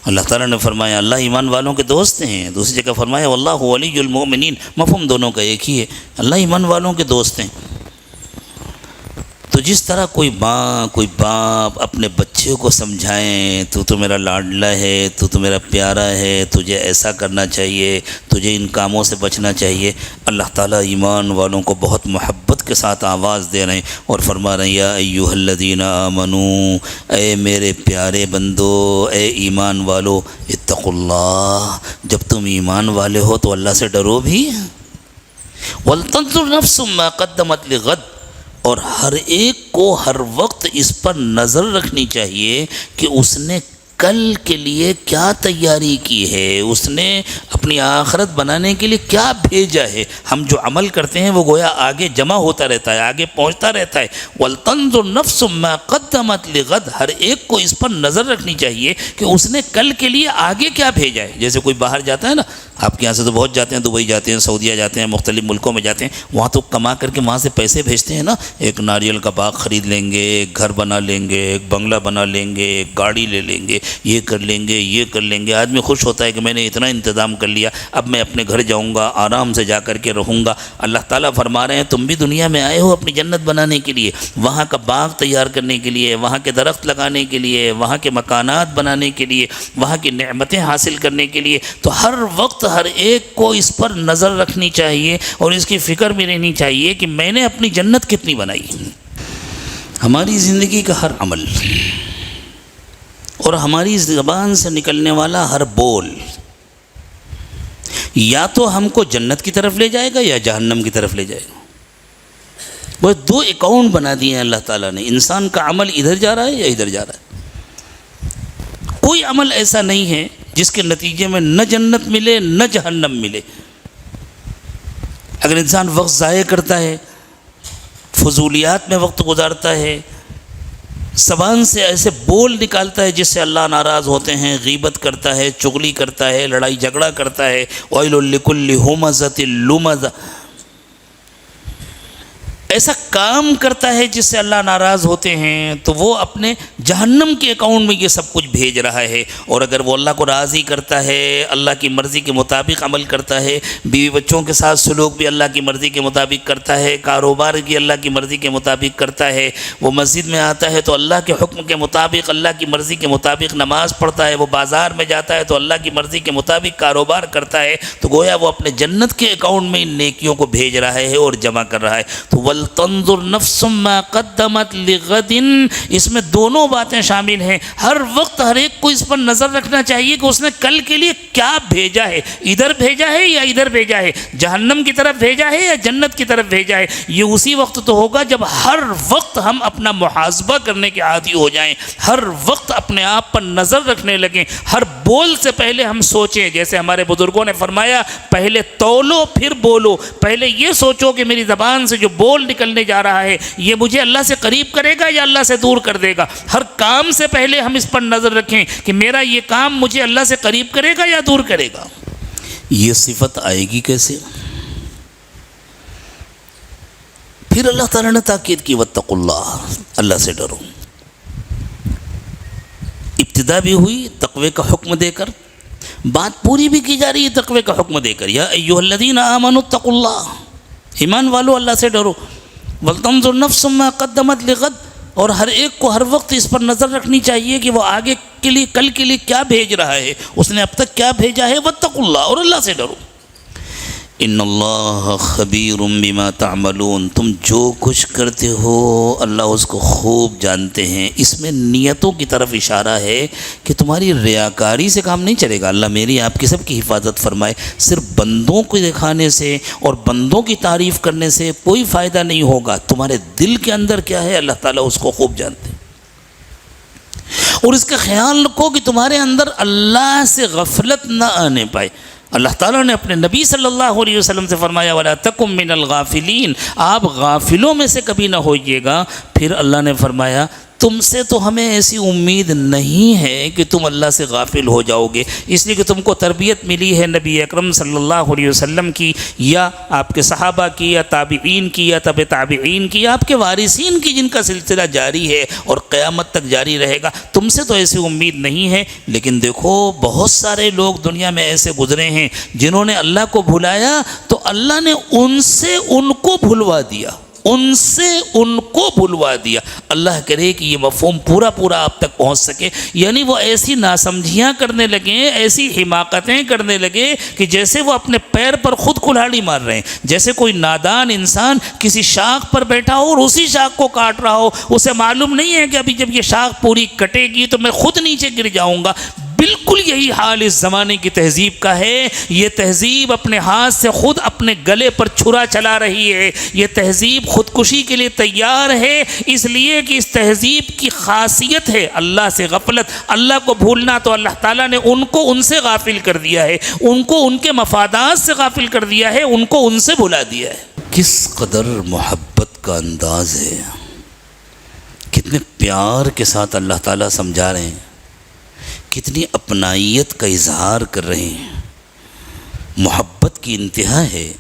اللہ تعالیٰ نے فرمایا اللہ ایمان والوں کے دوست ہیں، دوسری جگہ فرمایا واللہ ولی المؤمنین، مفہوم دونوں کا ایک ہی ہے، اللہ ایمان والوں کے دوست ہیں۔ تو جس طرح کوئی ماں کوئی باپ اپنے بچے کو سمجھائیں تو میرا لاڈلا ہے، تو میرا پیارا ہے، تجھے ایسا کرنا چاہیے، تجھے ان کاموں سے بچنا چاہیے، اللہ تعالیٰ ایمان والوں کو بہت محبت کے ساتھ آواز دے رہے ہیں اور فرما رہے ہیں یا ایھا الذین آمنو، اے میرے پیارے بندو، اے ایمان والو، اتقوا اللہ، جب تم ایمان والے ہو تو اللہ سے ڈرو بھی، ولتنظر نفس ما قدمت لغد، اور ہر ایک کو ہر وقت اس پر نظر رکھنی چاہیے کہ اس نے کل کے لیے کیا تیاری کی ہے، اس نے اپنی آخرت بنانے کے لیے کیا بھیجا ہے۔ ہم جو عمل کرتے ہیں وہ گویا آگے جمع ہوتا رہتا ہے، آگے پہنچتا رہتا ہے۔ وَلْتَنْظُرْ نَفْسٌ مَا قَدَّمَتْ لِغَدٍ، ہر ایک کو اس پر نظر رکھنی چاہیے کہ اس نے کل کے لیے آگے کیا بھیجا ہے۔ جیسے کوئی باہر جاتا ہے نا، آپ کے یہاں سے تو بہت جاتے ہیں، دبئی جاتے ہیں، سعودیہ جاتے ہیں، مختلف ملکوں میں جاتے ہیں، وہاں تو کما کر کے وہاں سے پیسے بھیجتے ہیں نا، ایک ناریل کا باغ خرید لیں گے، ایک گھر بنا لیں گے، ایک بنگلہ بنا لیں گے، ایک گاڑی لے لیں گے، یہ کر لیں گے، یہ کر لیں گے۔ آدمی خوش ہوتا ہے کہ میں نے اتنا انتظام کر لیا، اب میں اپنے گھر جاؤں گا، آرام سے جا کر کے رہوں گا۔ اللہ تعالیٰ فرما رہے ہیں تم بھی دنیا میں آئے ہو اپنی جنت بنانے کے لیے، وہاں کا باغ تیار کرنے کے لیے، وہاں کے درخت لگانے کے لیے، وہاں کے مکانات بنانے کے لیے، وہاں کی نعمتیں حاصل کرنے کے لیے۔ تو ہر وقت ہر ایک کو اس پر نظر رکھنی چاہیے اور اس کی فکر بھی رہنی چاہیے کہ میں نے اپنی جنت کتنی بنائی. ہماری زندگی کا ہر عمل اور ہماری زبان سے نکلنے والا ہر بول یا تو ہم کو جنت کی طرف لے جائے گا یا جہنم کی طرف لے جائے گا. وہ دو اکاؤنٹ بنا دیے ہیں اللہ تعالیٰ نے. انسان کا عمل ادھر جا رہا ہے یا ادھر جا رہا ہے. کوئی عمل ایسا نہیں ہے جس کے نتیجے میں نہ جنت ملے نہ جہنم ملے. اگر انسان وقت ضائع کرتا ہے، فضولیات میں وقت گزارتا ہے، زبان سے ایسے بول نکالتا ہے جس سے اللہ ناراض ہوتے ہیں، غیبت کرتا ہے، چغلی کرتا ہے، لڑائی جھگڑا کرتا ہے، وَيْلٌ لِكُلِّ هُمَزَةٍ لُمَزَةٍ، ایسا کام کرتا ہے جس سے اللہ ناراض ہوتے ہیں، تو وہ اپنے جہنم کے اکاؤنٹ میں یہ سب کچھ بھیج رہا ہے. اور اگر وہ اللہ کو راضی کرتا ہے، اللہ کی مرضی کے مطابق عمل کرتا ہے، بیوی بچوں کے ساتھ سلوک بھی اللہ کی مرضی کے مطابق کرتا ہے، کاروبار بھی اللہ کی مرضی کے مطابق کرتا ہے، وہ مسجد میں آتا ہے تو اللہ کے حکم کے مطابق، اللہ کی مرضی کے مطابق نماز پڑھتا ہے، وہ بازار میں جاتا ہے تو اللہ کی مرضی کے مطابق کاروبار کرتا ہے، تو گویا وہ اپنے جنت کے اکاؤنٹ میں ان نیکیوں کو بھیج رہا ہے اور جمع کر رہا ہے. تو تنظر نفس ما قدمت لغد، اس میں دونوں باتیں شامل ہیں. ہر وقت ہر ایک کو اس پر نظر رکھنا چاہیے کہ اس نے کل کے لیے کیا بھیجا ہے، ادھر بھیجا ہے یا ادھر بھیجا ہے، جہنم کی طرف بھیجا ہے یا جنت کی طرف بھیجا ہے. یہ اسی وقت تو ہوگا جب ہر وقت ہم اپنا محاسبہ کرنے کے عادی ہو جائیں، ہر وقت اپنے آپ پر نظر رکھنے لگیں، ہر بول سے پہلے ہم سوچیں. جیسے ہمارے بزرگوں نے فرمایا، پہلے تولو پھر بولو. پہلے یہ سوچو کہ میری زبان سے جو بول نکلنے جا رہا ہے یہ مجھے اللہ سے قریب کرے گا یا اللہ سے دور کر دے گا. ہر کام سے پہلے ہم اس پر نظر رکھیں کہ میرا یہ کام مجھے اللہ سے قریب کرے گا یا دور کرے گا. یہ صفت آئے گی کیسے؟ پھر اللہ تعالیٰ نے تاکید کی، واتقوا اللہ، اللہ سے ڈرو. ابتدا بھی ہوئی تقوی کا حکم دے کر، بات پوری بھی کی جا رہی ہے تقوی کا حکم دے کر. یا ایھا الذین آمنوا اتقوا اللہ، ایمان والو اللہ سے ڈرو. وَلْتَنْظُرْ نَفْسٌ مَا قَدَّمَتْ لِغَدٍ، اور ہر ایک کو ہر وقت اس پر نظر رکھنی چاہیے کہ وہ آگے کے لیے، کل کے لیے کیا بھیج رہا ہے، اس نے اب تک کیا بھیجا ہے. وَاتَّقُوا اللَّهَ، اور اللہ سے ڈرو. ان اللہ خبیر بما تعملون، تم جو کچھ کرتے ہو اللہ اس کو خوب جانتے ہیں. اس میں نیتوں کی طرف اشارہ ہے کہ تمہاری ریاکاری سے کام نہیں چلے گا. اللہ میری آپ کی سب کی حفاظت فرمائے. صرف بندوں کو دکھانے سے اور بندوں کی تعریف کرنے سے کوئی فائدہ نہیں ہوگا. تمہارے دل کے اندر کیا ہے اللہ تعالیٰ اس کو خوب جانتے ہیں. اور اس کا خیال رکھو کہ تمہارے اندر اللہ سے غفلت نہ آنے پائے. اللہ تعالیٰ نے اپنے نبی صلی اللہ علیہ وسلم سے فرمایا، وَلَا تَكُن مِّنَ الْغَافِلِينَ، آپ غافلوں میں سے کبھی نہ ہوئیے گا. پھر اللہ نے فرمایا، تم سے تو ہمیں ایسی امید نہیں ہے کہ تم اللہ سے غافل ہو جاؤ گے، اس لیے کہ تم کو تربیت ملی ہے نبی اکرم صلی اللہ علیہ وسلم کی، یا آپ کے صحابہ کی، یا تابعین کی، یا تبع تابعین کی، یا آپ کے وارثین کی، جن کا سلسلہ جاری ہے اور قیامت تک جاری رہے گا. تم سے تو ایسی امید نہیں ہے. لیکن دیکھو بہت سارے لوگ دنیا میں ایسے گزرے ہیں جنہوں نے اللہ کو بھلایا تو اللہ نے ان سے ان کو بھلوا دیا، ان سے ان کو بھلوا دیا. اللہ کرے کہ یہ مفہوم پورا آپ تک پہنچ سکے. یعنی وہ ایسی ناسمجھیاں کرنے لگے، ایسی حماقتیں کرنے لگے کہ جیسے وہ اپنے پیر پر خود کلہاڑی مار رہے ہیں. جیسے کوئی نادان انسان کسی شاخ پر بیٹھا ہو اور اسی شاخ کو کاٹ رہا ہو، اسے معلوم نہیں ہے کہ ابھی جب یہ شاخ پوری کٹے گی تو میں خود نیچے گر جاؤں گا. بالکل یہی حال اس زمانے کی تہذیب کا ہے. یہ تہذیب اپنے ہاتھ سے خود اپنے گلے پر چھرا چلا رہی ہے. یہ تہذیب خودکشی کے لیے تیار ہے، اس لیے کہ اس تہذیب کی خاصیت ہے اللہ سے غفلت، اللہ کو بھولنا. تو اللہ تعالیٰ نے ان کو ان سے غافل کر دیا ہے، ان کو ان کے مفادات سے غافل کر دیا ہے، ان کو ان سے بھلا دیا ہے. کس قدر محبت کا انداز ہے، کتنے پیار کے ساتھ اللہ تعالیٰ سمجھا رہے ہیں، کتنی اپنائیت کا اظہار کر رہے ہیں. محبت کی انتہا ہے.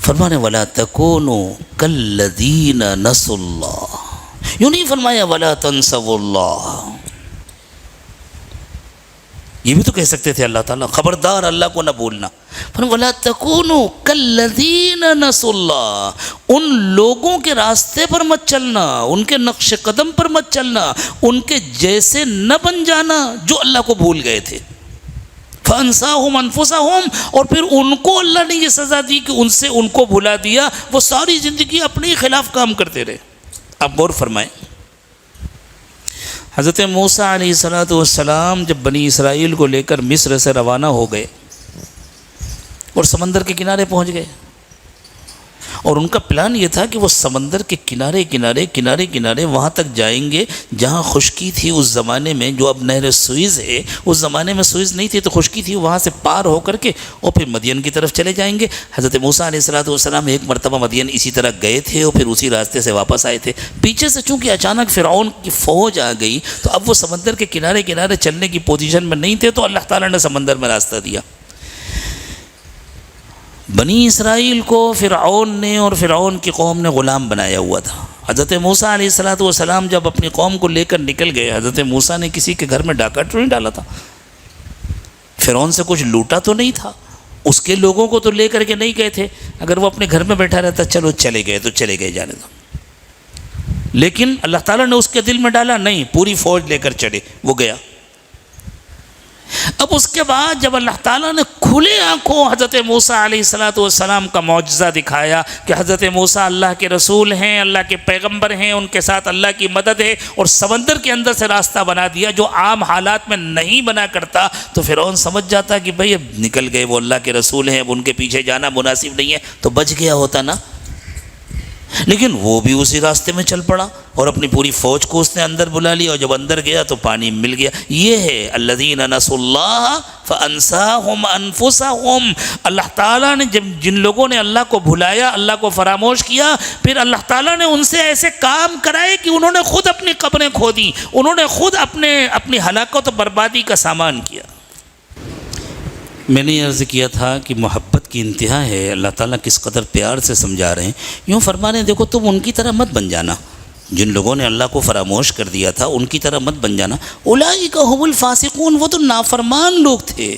فرمانے وَلَا تَكُونُوا كَالَّذِينَ نَسُوا اللَّهَ، یوں نہیں فرمایا وَلَا تَنسَوُا اللَّهَ. یہ بھی تو کہہ سکتے تھے اللہ تعالیٰ، خبردار اللہ کو نہ بھولنا. فرمایا وَلَا تَكُونُوا كَالَّذِينَ نَسُوا اللَّهَ، ان لوگوں کے راستے پر مت چلنا، ان کے نقش قدم پر مت چلنا، ان کے جیسے نہ بن جانا جو اللہ کو بھول گئے تھے. فَأَنْسَاهُمْ أَنفُسَهُمْ، اور پھر ان کو اللہ نے یہ سزا دی کہ ان سے ان کو بھلا دیا، وہ ساری زندگی اپنے ہی خلاف کام کرتے رہے۔ اب غور فرمائیں، حضرت موسیٰ علیہ السلام جب بنی اسرائیل کو لے کر مصر سے روانہ ہو گئے اور سمندر کے کنارے پہنچ گئے، اور ان کا پلان یہ تھا کہ وہ سمندر کے کنارے وہاں تک جائیں گے جہاں خشکی تھی اس زمانے میں، جو اب نہر سوئز ہے، اس زمانے میں سوئز نہیں تھی تو خشکی تھی، وہاں سے پار ہو کر کے اور پھر مدین کی طرف چلے جائیں گے۔ حضرت موسیٰ علیہ السلام ایک مرتبہ مدین اسی طرح گئے تھے اور پھر اسی راستے سے واپس آئے تھے۔ پیچھے سے چونکہ اچانک فرعون کی فوج آ گئی تو اب وہ سمندر کے کنارے چلنے کی پوزیشن میں نہیں تھے، تو اللہ تعالیٰ نے سمندر میں راستہ دیا۔ بنی اسرائیل کو فرعون نے اور فرعون کی قوم نے غلام بنایا ہوا تھا۔ حضرت موسیٰ علیہ السلام جب اپنی قوم کو لے کر نکل گئے، حضرت موسیٰ نے کسی کے گھر میں ڈاکہ تو نہیں ڈالا تھا، فرعون سے کچھ لوٹا تو نہیں تھا، اس کے لوگوں کو تو لے کر کے نہیں گئے تھے۔ اگر وہ اپنے گھر میں بیٹھا رہتا چلو چلے گئے تو چلے گئے، جانے دو، لیکن اللہ تعالیٰ نے اس کے دل میں ڈالا نہیں، پوری فوج لے کر چلے، وہ گیا۔ اب اس کے بعد جب اللہ تعالیٰ نے کھلے آنکھوں حضرت موسیٰ علیہ السلام کا معجزہ دکھایا کہ حضرت موسیٰ اللہ کے رسول ہیں، اللہ کے پیغمبر ہیں، ان کے ساتھ اللہ کی مدد ہے، اور سمندر کے اندر سے راستہ بنا دیا جو عام حالات میں نہیں بنا کرتا، تو فرعون سمجھ جاتا کہ بھئی اب نکل گئے، وہ اللہ کے رسول ہیں، اب ان کے پیچھے جانا مناسب نہیں ہے، تو بچ گیا ہوتا نا۔ لیکن وہ بھی اسی راستے میں چل پڑا اور اپنی پوری فوج کو اس نے اندر بلا لیا، اور جب اندر گیا تو پانی مل گیا۔ یہ ہے الذین نسوا اللہ فانساہم انفسہم، اللہ تعالیٰ نے جن لوگوں نے اللہ کو بھلایا، اللہ کو فراموش کیا، پھر اللہ تعالیٰ نے ان سے ایسے کام کرائے کہ انہوں نے خود اپنی قبریں کھو دیں، انہوں نے خود اپنی ہلاکت و بربادی کا سامان کیا۔ میں نے عرض کیا تھا کہ محبت کی انتہا ہے، اللہ تعالیٰ کس قدر پیار سے سمجھا رہے ہیں۔ یوں فرما رہے ہیں دیکھو تم ان کی طرح مت بن جانا، جن لوگوں نے اللہ کو فراموش کر دیا تھا ان کی طرح مت بن جانا۔ اولئک هم الفاسقون، وہ تو نافرمان لوگ تھے،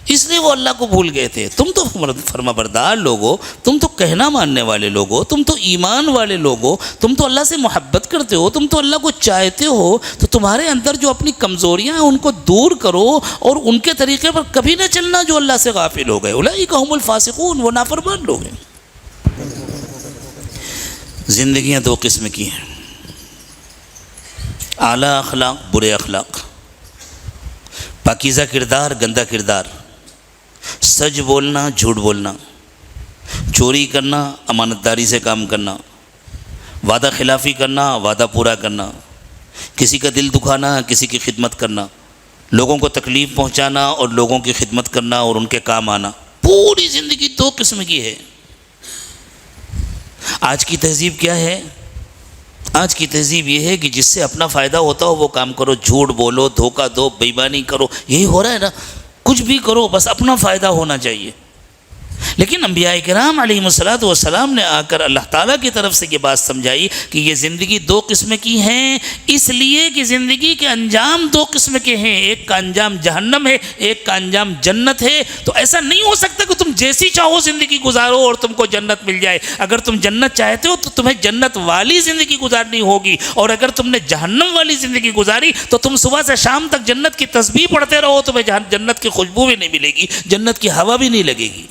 اس لیے وہ اللہ کو بھول گئے تھے۔ تم تو فرما بردار لوگ ہو، تم تو کہنا ماننے والے لوگ ہو، تم تو ایمان والے لوگ ہو، تم تو اللہ سے محبت کرتے ہو، تم تو اللہ کو چاہتے ہو، تو تمہارے اندر جو اپنی کمزوریاں ہیں ان کو دور کرو اور ان کے طریقے پر کبھی نہ چلنا جو اللہ سے غافل ہو گئے۔ اولئک هم الفاسقون، وہ نافرمان لوگ ہیں۔ زندگیاں دو قسم کی ہیں، اعلیٰ اخلاق، برے اخلاق، پاکیزہ کردار، گندہ کردار، سچ بولنا، جھوٹ بولنا، چوری کرنا، امانت داری سے کام کرنا، وعدہ خلافی کرنا، وعدہ پورا کرنا، کسی کا دل دکھانا، کسی کی خدمت کرنا، لوگوں کو تکلیف پہنچانا اور لوگوں کی خدمت کرنا اور ان کے کام آنا۔ پوری زندگی دو قسم کی ہے۔ آج کی تہذیب کیا ہے؟ آج کی تہذیب یہ ہے کہ جس سے اپنا فائدہ ہوتا ہو وہ کام کرو، جھوٹ بولو، دھوکہ دو، بے ایمانی کرو، یہی ہو رہا ہے نا، کچھ بھی کرو بس اپنا فائدہ ہونا چاہیے۔ لیکن انبیاء کرام علیہ السلام نے آ کر اللہ تعالیٰ کی طرف سے یہ بات سمجھائی کہ یہ زندگی دو قسم کی ہیں، اس لیے کہ زندگی کے انجام دو قسم کے ہیں، ایک کا انجام جہنم ہے، ایک کا انجام جنت ہے۔ تو ایسا نہیں ہو سکتا کہ تم جیسی چاہو زندگی گزارو اور تم کو جنت مل جائے۔ اگر تم جنت چاہتے ہو تو تمہیں جنت والی زندگی گزارنی ہوگی، اور اگر تم نے جہنم والی زندگی گزاری تو تم صبح سے شام تک جنت کی تسبیح پڑھتے رہو، تمہیں جنت کی خوشبو بھی نہیں ملے گی، جنت کی ہوا بھی نہیں لگے گی۔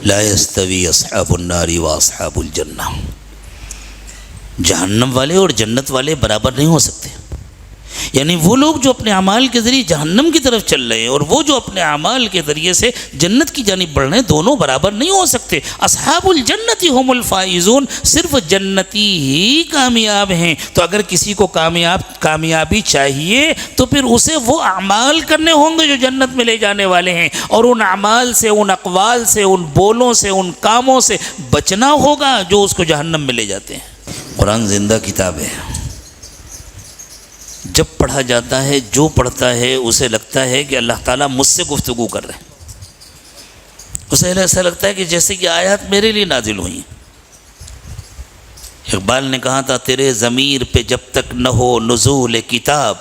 لا يستوي اصحاب النار واصحاب الجنہ، جہنم والے اور جنت والے برابر نہیں ہو سکتے۔ یعنی وہ لوگ جو اپنے اعمال کے ذریعے جہنم کی طرف چل رہے ہیں اور وہ جو اپنے اعمال کے ذریعے سے جنت کی جانب بڑھ رہے ہیں، دونوں برابر نہیں ہو سکتے۔ اصحاب الجنت هم الفائزون، صرف جنتی ہی کامیاب ہیں۔ تو اگر کسی کو کامیابی چاہیے تو پھر اسے وہ اعمال کرنے ہوں گے جو جنت میں لے جانے والے ہیں، اور ان اعمال سے، ان اقوال سے، ان بولوں سے، ان کاموں سے بچنا ہوگا جو اس کو جہنم میں لے جاتے ہیں۔ قرآن زندہ کتاب ہے، جب پڑھا جاتا ہے جو پڑھتا ہے اسے لگتا ہے کہ اللہ تعالیٰ مجھ سے گفتگو کر رہے ہیں، اسے ایسا لگتا ہے کہ جیسے کہ آیات میرے لیے نازل ہوئی ہیں۔ اقبال نے کہا تھا، تیرے ضمیر پہ جب تک نہ ہو نزول کتاب،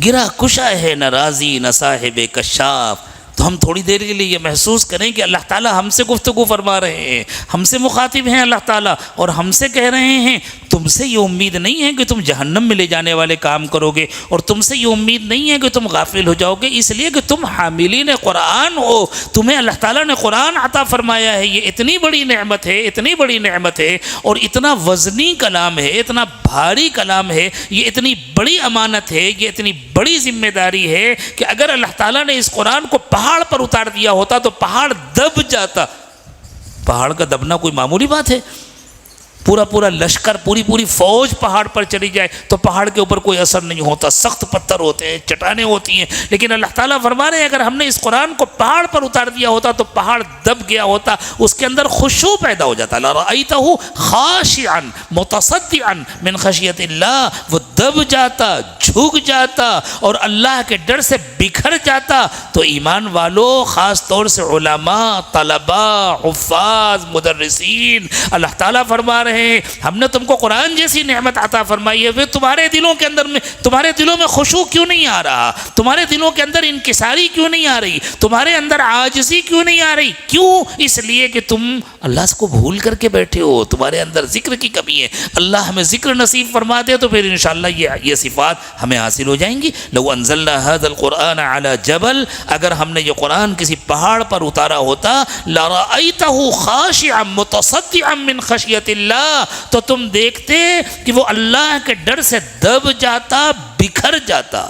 گرا کشا ہے نہ راضی نہ صاحب کشاف۔ تو ہم تھوڑی دیر کے لیے یہ محسوس کریں کہ اللہ تعالیٰ ہم سے گفتگو فرما رہے ہیں، ہم سے مخاطب ہیں اللہ تعالیٰ، اور ہم سے کہہ رہے ہیں تم سے یہ امید نہیں ہے کہ تم جہنم میں لے جانے والے کام کرو گے، اور تم سے یہ امید نہیں ہے کہ تم غافل ہو جاؤ گے، اس لیے کہ تم حاملین قرآن ہو، تمہیں اللہ تعالیٰ نے قرآن عطا فرمایا ہے۔ یہ اتنی بڑی نعمت ہے، اتنی بڑی نعمت ہے، اور اتنا وزنی کلام ہے، اتنا بھاری کلام ہے، یہ اتنی بڑی امانت ہے، یہ اتنی بڑی ذمہ داری ہے کہ اگر اللہ تعالیٰ نے اس قرآن کو پہاڑ پر اتار دیا ہوتا تو پہاڑ دب جاتا۔ پہاڑ کا دبنا کوئی معمولی بات ہے؟ پورا لشکر، پوری فوج پہاڑ پر چلی جائے تو پہاڑ کے اوپر کوئی اثر نہیں ہوتا، سخت پتھر ہوتے ہیں، چٹانیں ہوتی ہیں، لیکن اللہ تعالیٰ فرما رہے ہیں اگر ہم نے اس قرآن کو پہاڑ پر اتار دیا ہوتا تو پہاڑ دب گیا ہوتا، اس کے اندر خشوع پیدا ہو جاتا۔ لَرَأَيْتَهُ خَاشِعًا مُتَصَدِّعًا مِنْ خَشْيَةِ اللَّهِ، وہ دب جاتا، جھک جاتا اور اللہ کے ڈر سے بکھر جاتا۔ تو ایمان والو، خاص طور سے علماء، طلباء، حفاظ، مدرسین، اللہ تعالیٰ فرما رہے ہیں ہم نے تم کو قرآن جیسی نعمت عطا فرمائی ہے، پھر تمہارے دلوں میں خشوع کیوں نہیں آ رہا؟ تمہارے دلوں کے اندر انکساری کیوں نہیں آ رہی؟ تمہارے اندر عاجزی کیوں نہیں آ رہی؟ کیوں؟ اس لیے کہ تم اللہ کو بھول کر کے بیٹھے ہو، تمہارے اندر ذکر کی کمی ہے۔ اللہ ہمیں ذکر نصیب فرما دے تو پھر انشاءاللہ یہ صفات ہمیں حاصل ہو جائیں گی۔ لو انزلنا هذا القرآن على جبل، اگر ہم نے یہ قرآن کسی پہاڑ پر اتارا ہوتا، لرأيته خاشعا متصدعا من خشية اللہ، تو تم دیکھتے کہ وہ اللہ کے ڈر سے دب جاتا، بکھر جاتا۔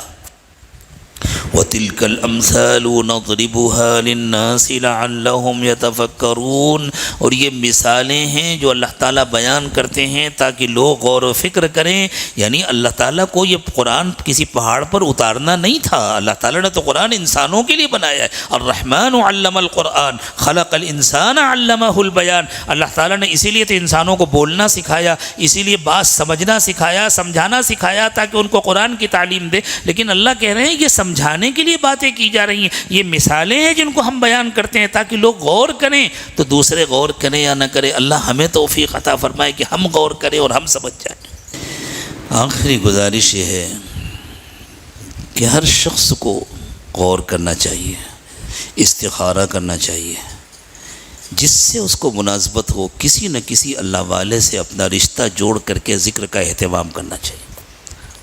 وَتِلْكَ الْأَمْثَالُ نَضْرِبُهَا لِلنَّاسِ لَعَلَّهُمْ يَتَفَكَّرُونَ، اور یہ مثالیں ہیں جو اللہ تعالیٰ بیان کرتے ہیں تاکہ لوگ غور و فکر کریں۔ یعنی اللہ تعالیٰ کو یہ قرآن کسی پہاڑ پر اتارنا نہیں تھا، اللہ تعالیٰ نے تو قرآن انسانوں کے لیے بنایا ہے۔ الرحمن علم القرآن خلق الانسان علمہ البیان، اللہ تعالیٰ نے اسی لیے تو انسانوں کو بولنا سکھایا، اسی لیے بات سمجھنا سکھایا، سمجھانا سکھایا تاکہ ان کو قرآن کی تعلیم دے۔ لیکن اللہ کہہ رہے ہیں یہ سمجھانے کے لیے باتیں کی جا رہی ہیں، یہ مثالیں ہیں جن کو ہم بیان کرتے ہیں تاکہ لوگ غور کریں، تو دوسرے غور کریں یا نہ کریں، اللہ ہمیں توفیق عطا فرمائے کہ ہم غور کریں اور ہم سمجھ جائیں۔ آخری گزارش یہ ہے کہ ہر شخص کو غور کرنا چاہیے، استخارہ کرنا چاہیے، جس سے اس کو مناسبت ہو، کسی نہ کسی اللہ والے سے اپنا رشتہ جوڑ کر کے ذکر کا اہتمام کرنا چاہیے۔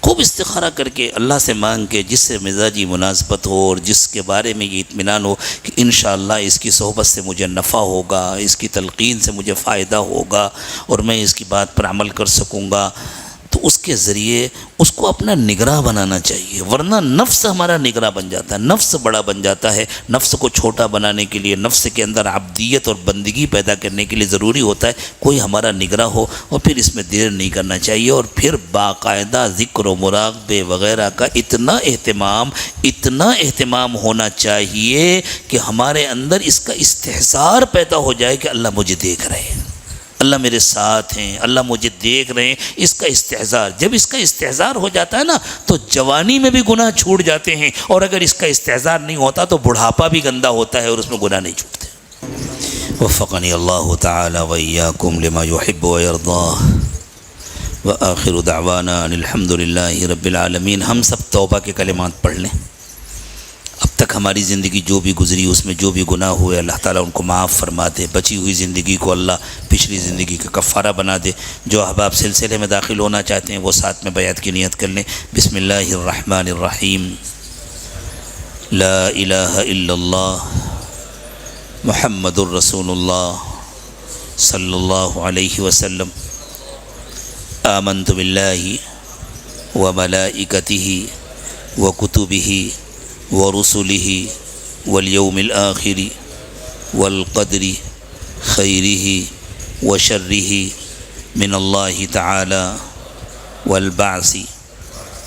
خوب استخارہ کر کے اللہ سے مانگ کے جس سے مزاجی مناسبت ہو اور جس کے بارے میں یہ اطمینان ہو کہ انشاءاللہ اس کی صحبت سے مجھے نفع ہوگا، اس کی تلقین سے مجھے فائدہ ہوگا اور میں اس کی بات پر عمل کر سکوں گا، تو اس کے ذریعے اس کو اپنا نگراں بنانا چاہیے۔ ورنہ نفس ہمارا نگراں بن جاتا ہے، نفس بڑا بن جاتا ہے۔ نفس کو چھوٹا بنانے کے لیے، نفس کے اندر عبدیت اور بندگی پیدا کرنے کے لیے ضروری ہوتا ہے کوئی ہمارا نگراں ہو، اور پھر اس میں دیر نہیں کرنا چاہیے، اور پھر باقاعدہ ذکر و مراقبے وغیرہ کا اتنا اہتمام ہونا چاہیے کہ ہمارے اندر اس کا استحضار پیدا ہو جائے کہ اللہ مجھے دیکھ رہے ہیں، اللہ میرے ساتھ ہیں، اللہ مجھے دیکھ رہے ہیں۔ اس کا استحضار، جب اس کا استحضار ہو جاتا ہے نا تو جوانی میں بھی گناہ چھوٹ جاتے ہیں، اور اگر اس کا استحضار نہیں ہوتا تو بڑھاپا بھی گندا ہوتا ہے اور اس میں گناہ نہیں چھوٹتے۔ وفقنی اللہ تعالی وإیاکم لما یحب ویرضاہ، وآخر دعوانا ان الحمد للہ رب العالمین۔ ہم سب توبہ کے کلمات پڑھ لیں۔ اب تک ہماری زندگی جو بھی گزری اس میں جو بھی گناہ ہوئے اللہ تعالیٰ ان کو معاف فرما دے، بچی ہوئی زندگی کو اللہ پچھلی زندگی کا کفارہ بنا دے۔ جو احباب سلسلے میں داخل ہونا چاہتے ہیں وہ ساتھ میں بیعت کی نیت کر لیں۔ بسم اللہ الرحمن الرحیم۔ لا الہ الا اللہ محمد الرسول اللہ صلی اللہ علیہ وسلم۔ آمنت باللہ وملائکتہ وکتبہ ورسله والیوم الآخر والقدر خیرہ وشرہ من اللہ تعالی والبعث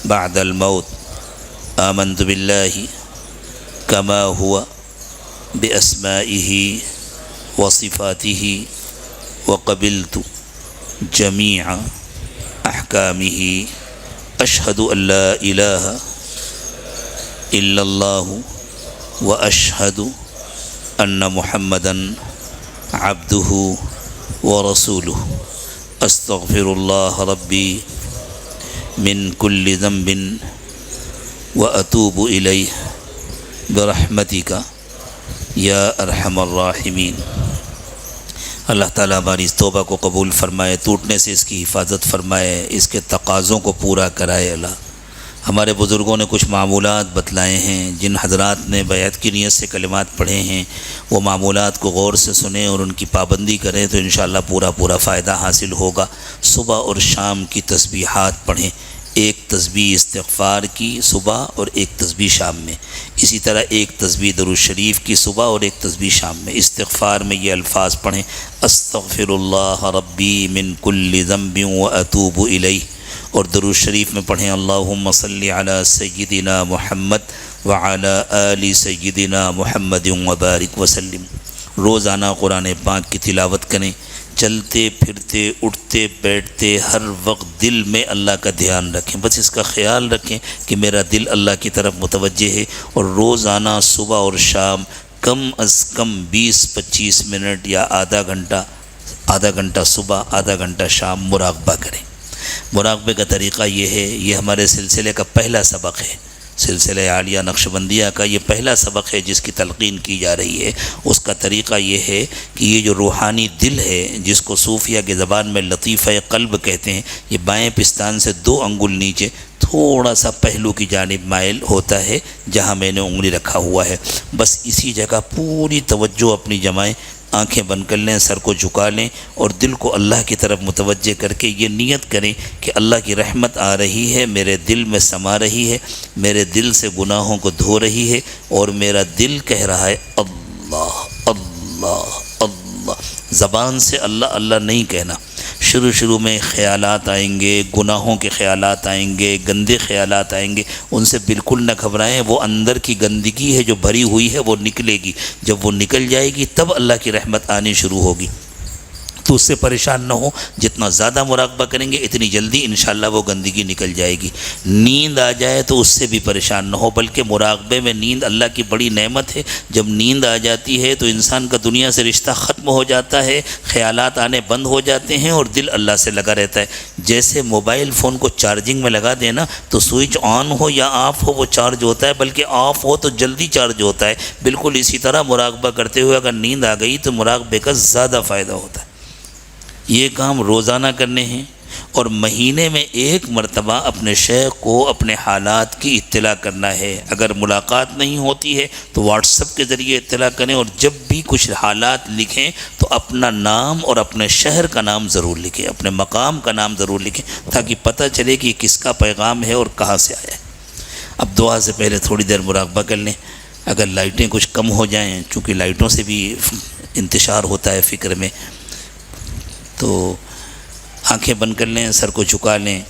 بعد الموت۔ آمنت باللہ کما هو بأسمائہ وصفاتہ وقبلت جمیع احکامہ۔ اشہد ان لا الہ الا اللہ واشہد ان محمدا عبدہ ورسولہ۔ استغفر اللہ ربی من کل ذنب واتوب الیہ برحمتک یا ارحم الراحمین۔ اللہ تعالیٰ ہماری اس توبہ کو قبول فرمائے، ٹوٹنے سے اس کی حفاظت فرمائے، اس کے تقاضوں کو پورا کرائے۔ اللہ ہمارے بزرگوں نے کچھ معمولات بتلائے ہیں، جن حضرات نے بیعت کی نیت سے کلمات پڑھے ہیں وہ معمولات کو غور سے سنیں اور ان کی پابندی کریں تو انشاءاللہ پورا فائدہ حاصل ہوگا۔ صبح اور شام کی تسبیحات پڑھیں، ایک تسبیح استغفار کی صبح اور ایک تسبیح شام میں، اسی طرح ایک تسبیح درود شریف کی صبح اور ایک تسبیح شام میں۔ استغفار میں یہ الفاظ پڑھیں: استغفر اللہ ربی من کل ذنب واتوب الیہ، اور درود شریف میں پڑھیں: اللہم صلی علی سیدنا محمد وعلی آل سیدنا محمد وبارک وسلم۔ روزانہ قرآن پاک کی تلاوت کریں، چلتے پھرتے اٹھتے بیٹھتے ہر وقت دل میں اللہ کا دھیان رکھیں، بس اس کا خیال رکھیں کہ میرا دل اللہ کی طرف متوجہ ہے، اور روزانہ صبح اور شام کم از کم 20-25 منٹ یا آدھا گھنٹہ صبح آدھا گھنٹہ شام مراقبہ کریں۔ مراقبے کا طریقہ یہ ہے، یہ ہمارے سلسلے کا پہلا سبق ہے، سلسلہ عالیہ نقشبندیہ کا یہ پہلا سبق ہے جس کی تلقین کی جا رہی ہے۔ اس کا طریقہ یہ ہے کہ یہ جو روحانی دل ہے، جس کو صوفیہ کی زبان میں لطیفہ قلب کہتے ہیں، یہ بائیں پستان سے 2 انگل نیچے تھوڑا سا پہلو کی جانب مائل ہوتا ہے، جہاں میں نے انگلی رکھا ہوا ہے، بس اسی جگہ پوری توجہ اپنی جمائیں، آنکھیں بند کر لیں، سر کو جھکا لیں اور دل کو اللہ کی طرف متوجہ کر کے یہ نیت کریں کہ اللہ کی رحمت آ رہی ہے، میرے دل میں سما رہی ہے، میرے دل سے گناہوں کو دھو رہی ہے، اور میرا دل کہہ رہا ہے اللہ اللہ اللہ۔ زبان سے اللہ اللہ نہیں کہنا، شروع میں خیالات آئیں گے، گناہوں کے خیالات آئیں گے، گندے خیالات آئیں گے، ان سے بالکل نہ گھبرائیں، وہ اندر کی گندگی ہے جو بھری ہوئی ہے، وہ نکلے گی، جب وہ نکل جائے گی تب اللہ کی رحمت آنی شروع ہوگی، تو اس سے پریشان نہ ہو، جتنا زیادہ مراقبہ کریں گے اتنی جلدی انشاءاللہ وہ گندگی نکل جائے گی۔ نیند آ جائے تو اس سے بھی پریشان نہ ہو، بلکہ مراقبے میں نیند اللہ کی بڑی نعمت ہے۔ جب نیند آ جاتی ہے تو انسان کا دنیا سے رشتہ ختم ہو جاتا ہے، خیالات آنے بند ہو جاتے ہیں اور دل اللہ سے لگا رہتا ہے۔ جیسے موبائل فون کو چارجنگ میں لگا دینا تو سوئچ آن ہو یا آف ہو وہ چارج ہوتا ہے، بلکہ آف ہو تو جلدی چارج ہوتا ہے، بالکل اسی طرح مراقبہ کرتے ہوئے اگر نیند آ گئی تو مراقبے کا زیادہ فائدہ ہوتا ہے۔ یہ کام روزانہ کرنے ہیں، اور مہینے میں 1 مرتبہ اپنے شیخ کو اپنے حالات کی اطلاع کرنا ہے۔ اگر ملاقات نہیں ہوتی ہے تو واٹس ایپ کے ذریعے اطلاع کریں، اور جب بھی کچھ حالات لکھیں تو اپنا نام اور اپنے شہر کا نام ضرور لکھیں، اپنے مقام کا نام ضرور لکھیں، تاکہ پتہ چلے کہ یہ کس کا پیغام ہے اور کہاں سے آیا ہے۔ اب دعا سے پہلے تھوڑی دیر مراقبہ کر لیں۔ اگر لائٹیں کچھ کم ہو جائیں، چونکہ لائٹوں سے بھی انتشار ہوتا ہے فکر میں، تو آنکھیں بند کر لیں، سر کو جھکا لیں،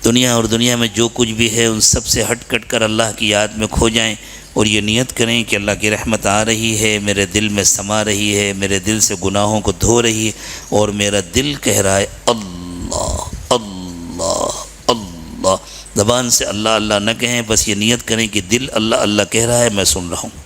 دنیا اور دنیا میں جو کچھ بھی ہے ان سب سے ہٹ کٹ کر اللہ کی یاد میں کھو جائیں، اور یہ نیت کریں کہ اللہ کی رحمت آ رہی ہے، میرے دل میں سما رہی ہے، میرے دل سے گناہوں کو دھو رہی ہے، اور میرا دل کہہ رہا ہے اللہ اللہ اللہ۔ زبان سے اللہ اللہ نہ کہیں، بس یہ نیت کریں کہ دل اللہ اللہ کہہ رہا ہے، میں سن رہا ہوں۔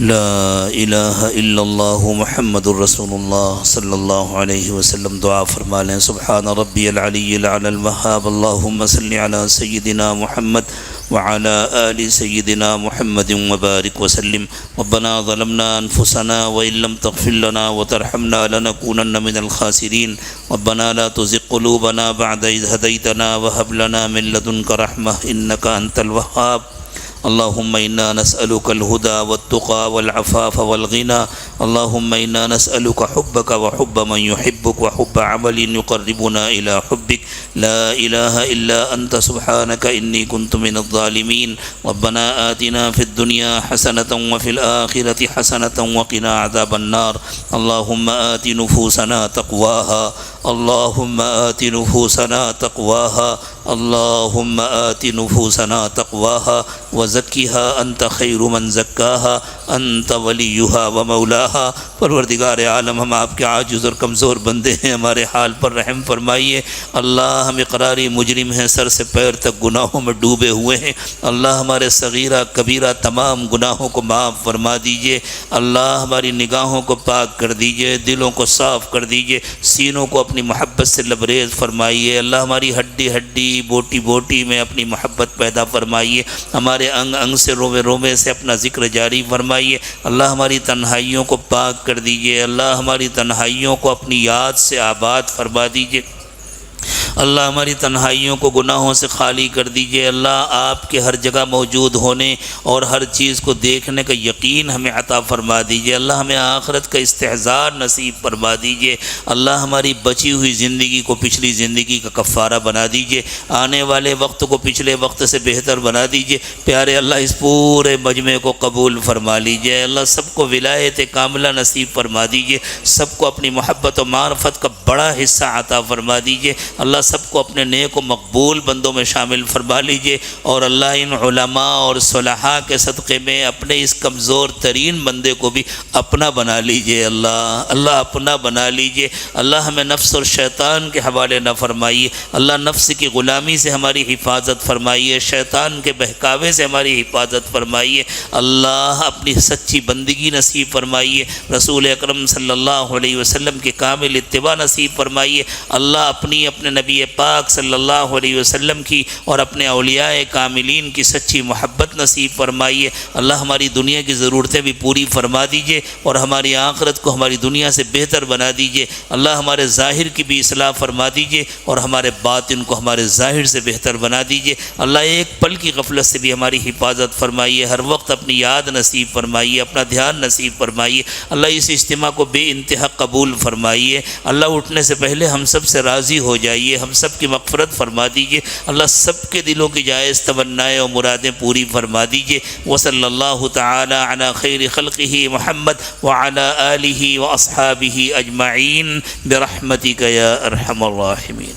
لا الہ الا اللہ محمد الرسول اللہ صلی اللہ علیہ وسلم دعا فرما لیں۔ سبحان ربی العلی العلی الوہاب، اللہم صلی علی سیدنا محمد وعلى آل سيدنا محمد وبارك وسلم۔ ربنا ظلمنا أنفسنا وإن لم تغفر لنا وترحمنا لنكونن من الخاسرين۔ ربنا لا تزغ قلوبنا بعد إذ هديتنا وهب لنا من لدنك رحمة إنك أنت الوهاب۔ اللهم إنا نسألك الهدى والتقى والعفاف والغنى، اللهم إنا نسألك حبك وحب من يحبك وحب عمل يقربنا إلى حبك، لا إله إلا أنت سبحانك إني كنت من الظالمين۔ ربنا آتنا في الدنيا حسنة وفي الآخرة حسنة وقنا عذاب النار۔ اللهم آت نفوسنا تقواها، اللهم آت نفوسنا تقواها، اللهم آت نفوسنا تقواها وزکیہا انت خیر من زکاہا انت ولیہا ومولاہا۔ پروردگار عالم، ہم آپ کے عاجز اور کمزور بندے ہیں، ہمارے حال پر رحم فرمائیے۔ اللہ ہم اقراری مجرم ہیں، سر سے پیر تک گناہوں میں ڈوبے ہوئے ہیں۔ اللہ ہمارے صغیرہ کبیرہ تمام گناہوں کو معاف فرما دیجئے۔ اللہ ہماری نگاہوں کو پاک کر دیجئے، دلوں کو صاف کر دیجئے، سینوں کو اپنی محبت سے لبریز فرمائیے۔ اللہ ہماری ہڈی ہڈی بوٹی بوٹی میں اپنی محبت پیدا فرمائیے، ہمارے انگ انگ سے رومے رومے سے اپنا ذکر جاری فرمائیے۔ اللہ ہماری تنہائیوں کو پاک کر دیجئے، اللہ ہماری تنہائیوں کو اپنی یاد سے آباد فرما دیجئے۔ اللہ ہماری تنہائیوں کو گناہوں سے خالی کر دیجئے۔ اللہ آپ کے ہر جگہ موجود ہونے اور ہر چیز کو دیکھنے کا یقین ہمیں عطا فرما دیجئے۔ اللہ ہمیں آخرت کا استحضار نصیب فرما دیجئے۔ اللہ ہماری بچی ہوئی زندگی کو پچھلی زندگی کا کفارہ بنا دیجئے، آنے والے وقت کو پچھلے وقت سے بہتر بنا دیجئے۔ پیارے اللہ اس پورے مجمع کو قبول فرما لیجئے۔ اللہ سب کو ولایت کاملہ نصیب فرما دیجئے، سب کو اپنی محبت و معرفت کا بڑا حصہ عطا فرما دیجئے۔ اللہ سب کو اپنے نیک و مقبول بندوں میں شامل فرما لیجئے، اور اللہ ان علماء اور صلحاء کے صدقے میں اپنے اس کمزور ترین بندے کو بھی اپنا بنا لیجئے۔ اللہ اپنا بنا لیجئے۔ اللہ ہمیں نفس اور شیطان کے حوالے نہ فرمائیے۔ اللہ نفس کی غلامی سے ہماری حفاظت فرمائیے، شیطان کے بہکاوے سے ہماری حفاظت فرمائیے۔ اللہ اپنی سچی بندگی نصیب فرمائیے، رسول اکرم صلی اللہ علیہ وسلم کی کامل اتباع نصیب فرمائیے۔ اللہ اپنے نبی پاک صلی اللہ علیہ وسلم کی اور اپنے اولیاء کاملین کی سچی محبت نصیب فرمائیے۔ اللہ ہماری دنیا کی ضرورتیں بھی پوری فرما دیجئے، اور ہماری آخرت کو ہماری دنیا سے بہتر بنا دیجئے۔ اللہ ہمارے ظاہر کی بھی اصلاح فرما دیجئے، اور ہمارے باطن کو ہمارے ظاہر سے بہتر بنا دیجئے۔ اللہ ایک پل کی غفلت سے بھی ہماری حفاظت فرمائیے، ہر وقت اپنی یاد نصیب فرمائیے، اپنا دھیان نصیب فرمائیے۔ اللہ اس اجتماع کو بے انتہا قبول فرمائیے۔ اللہ اٹھنے سے پہلے ہم سب سے راضی ہو جائیے، ہم سب کی مغفرت فرما دیجئے۔ اللہ سب کے دلوں کی جائز تمنائیں اور مرادیں پوری فرما دیجئے۔ وصلی اللہ تعالی علی خیر خلقہ محمد وعلی آلہ واصحابہ اجمعین برحمتک یا ارحم الراحمین۔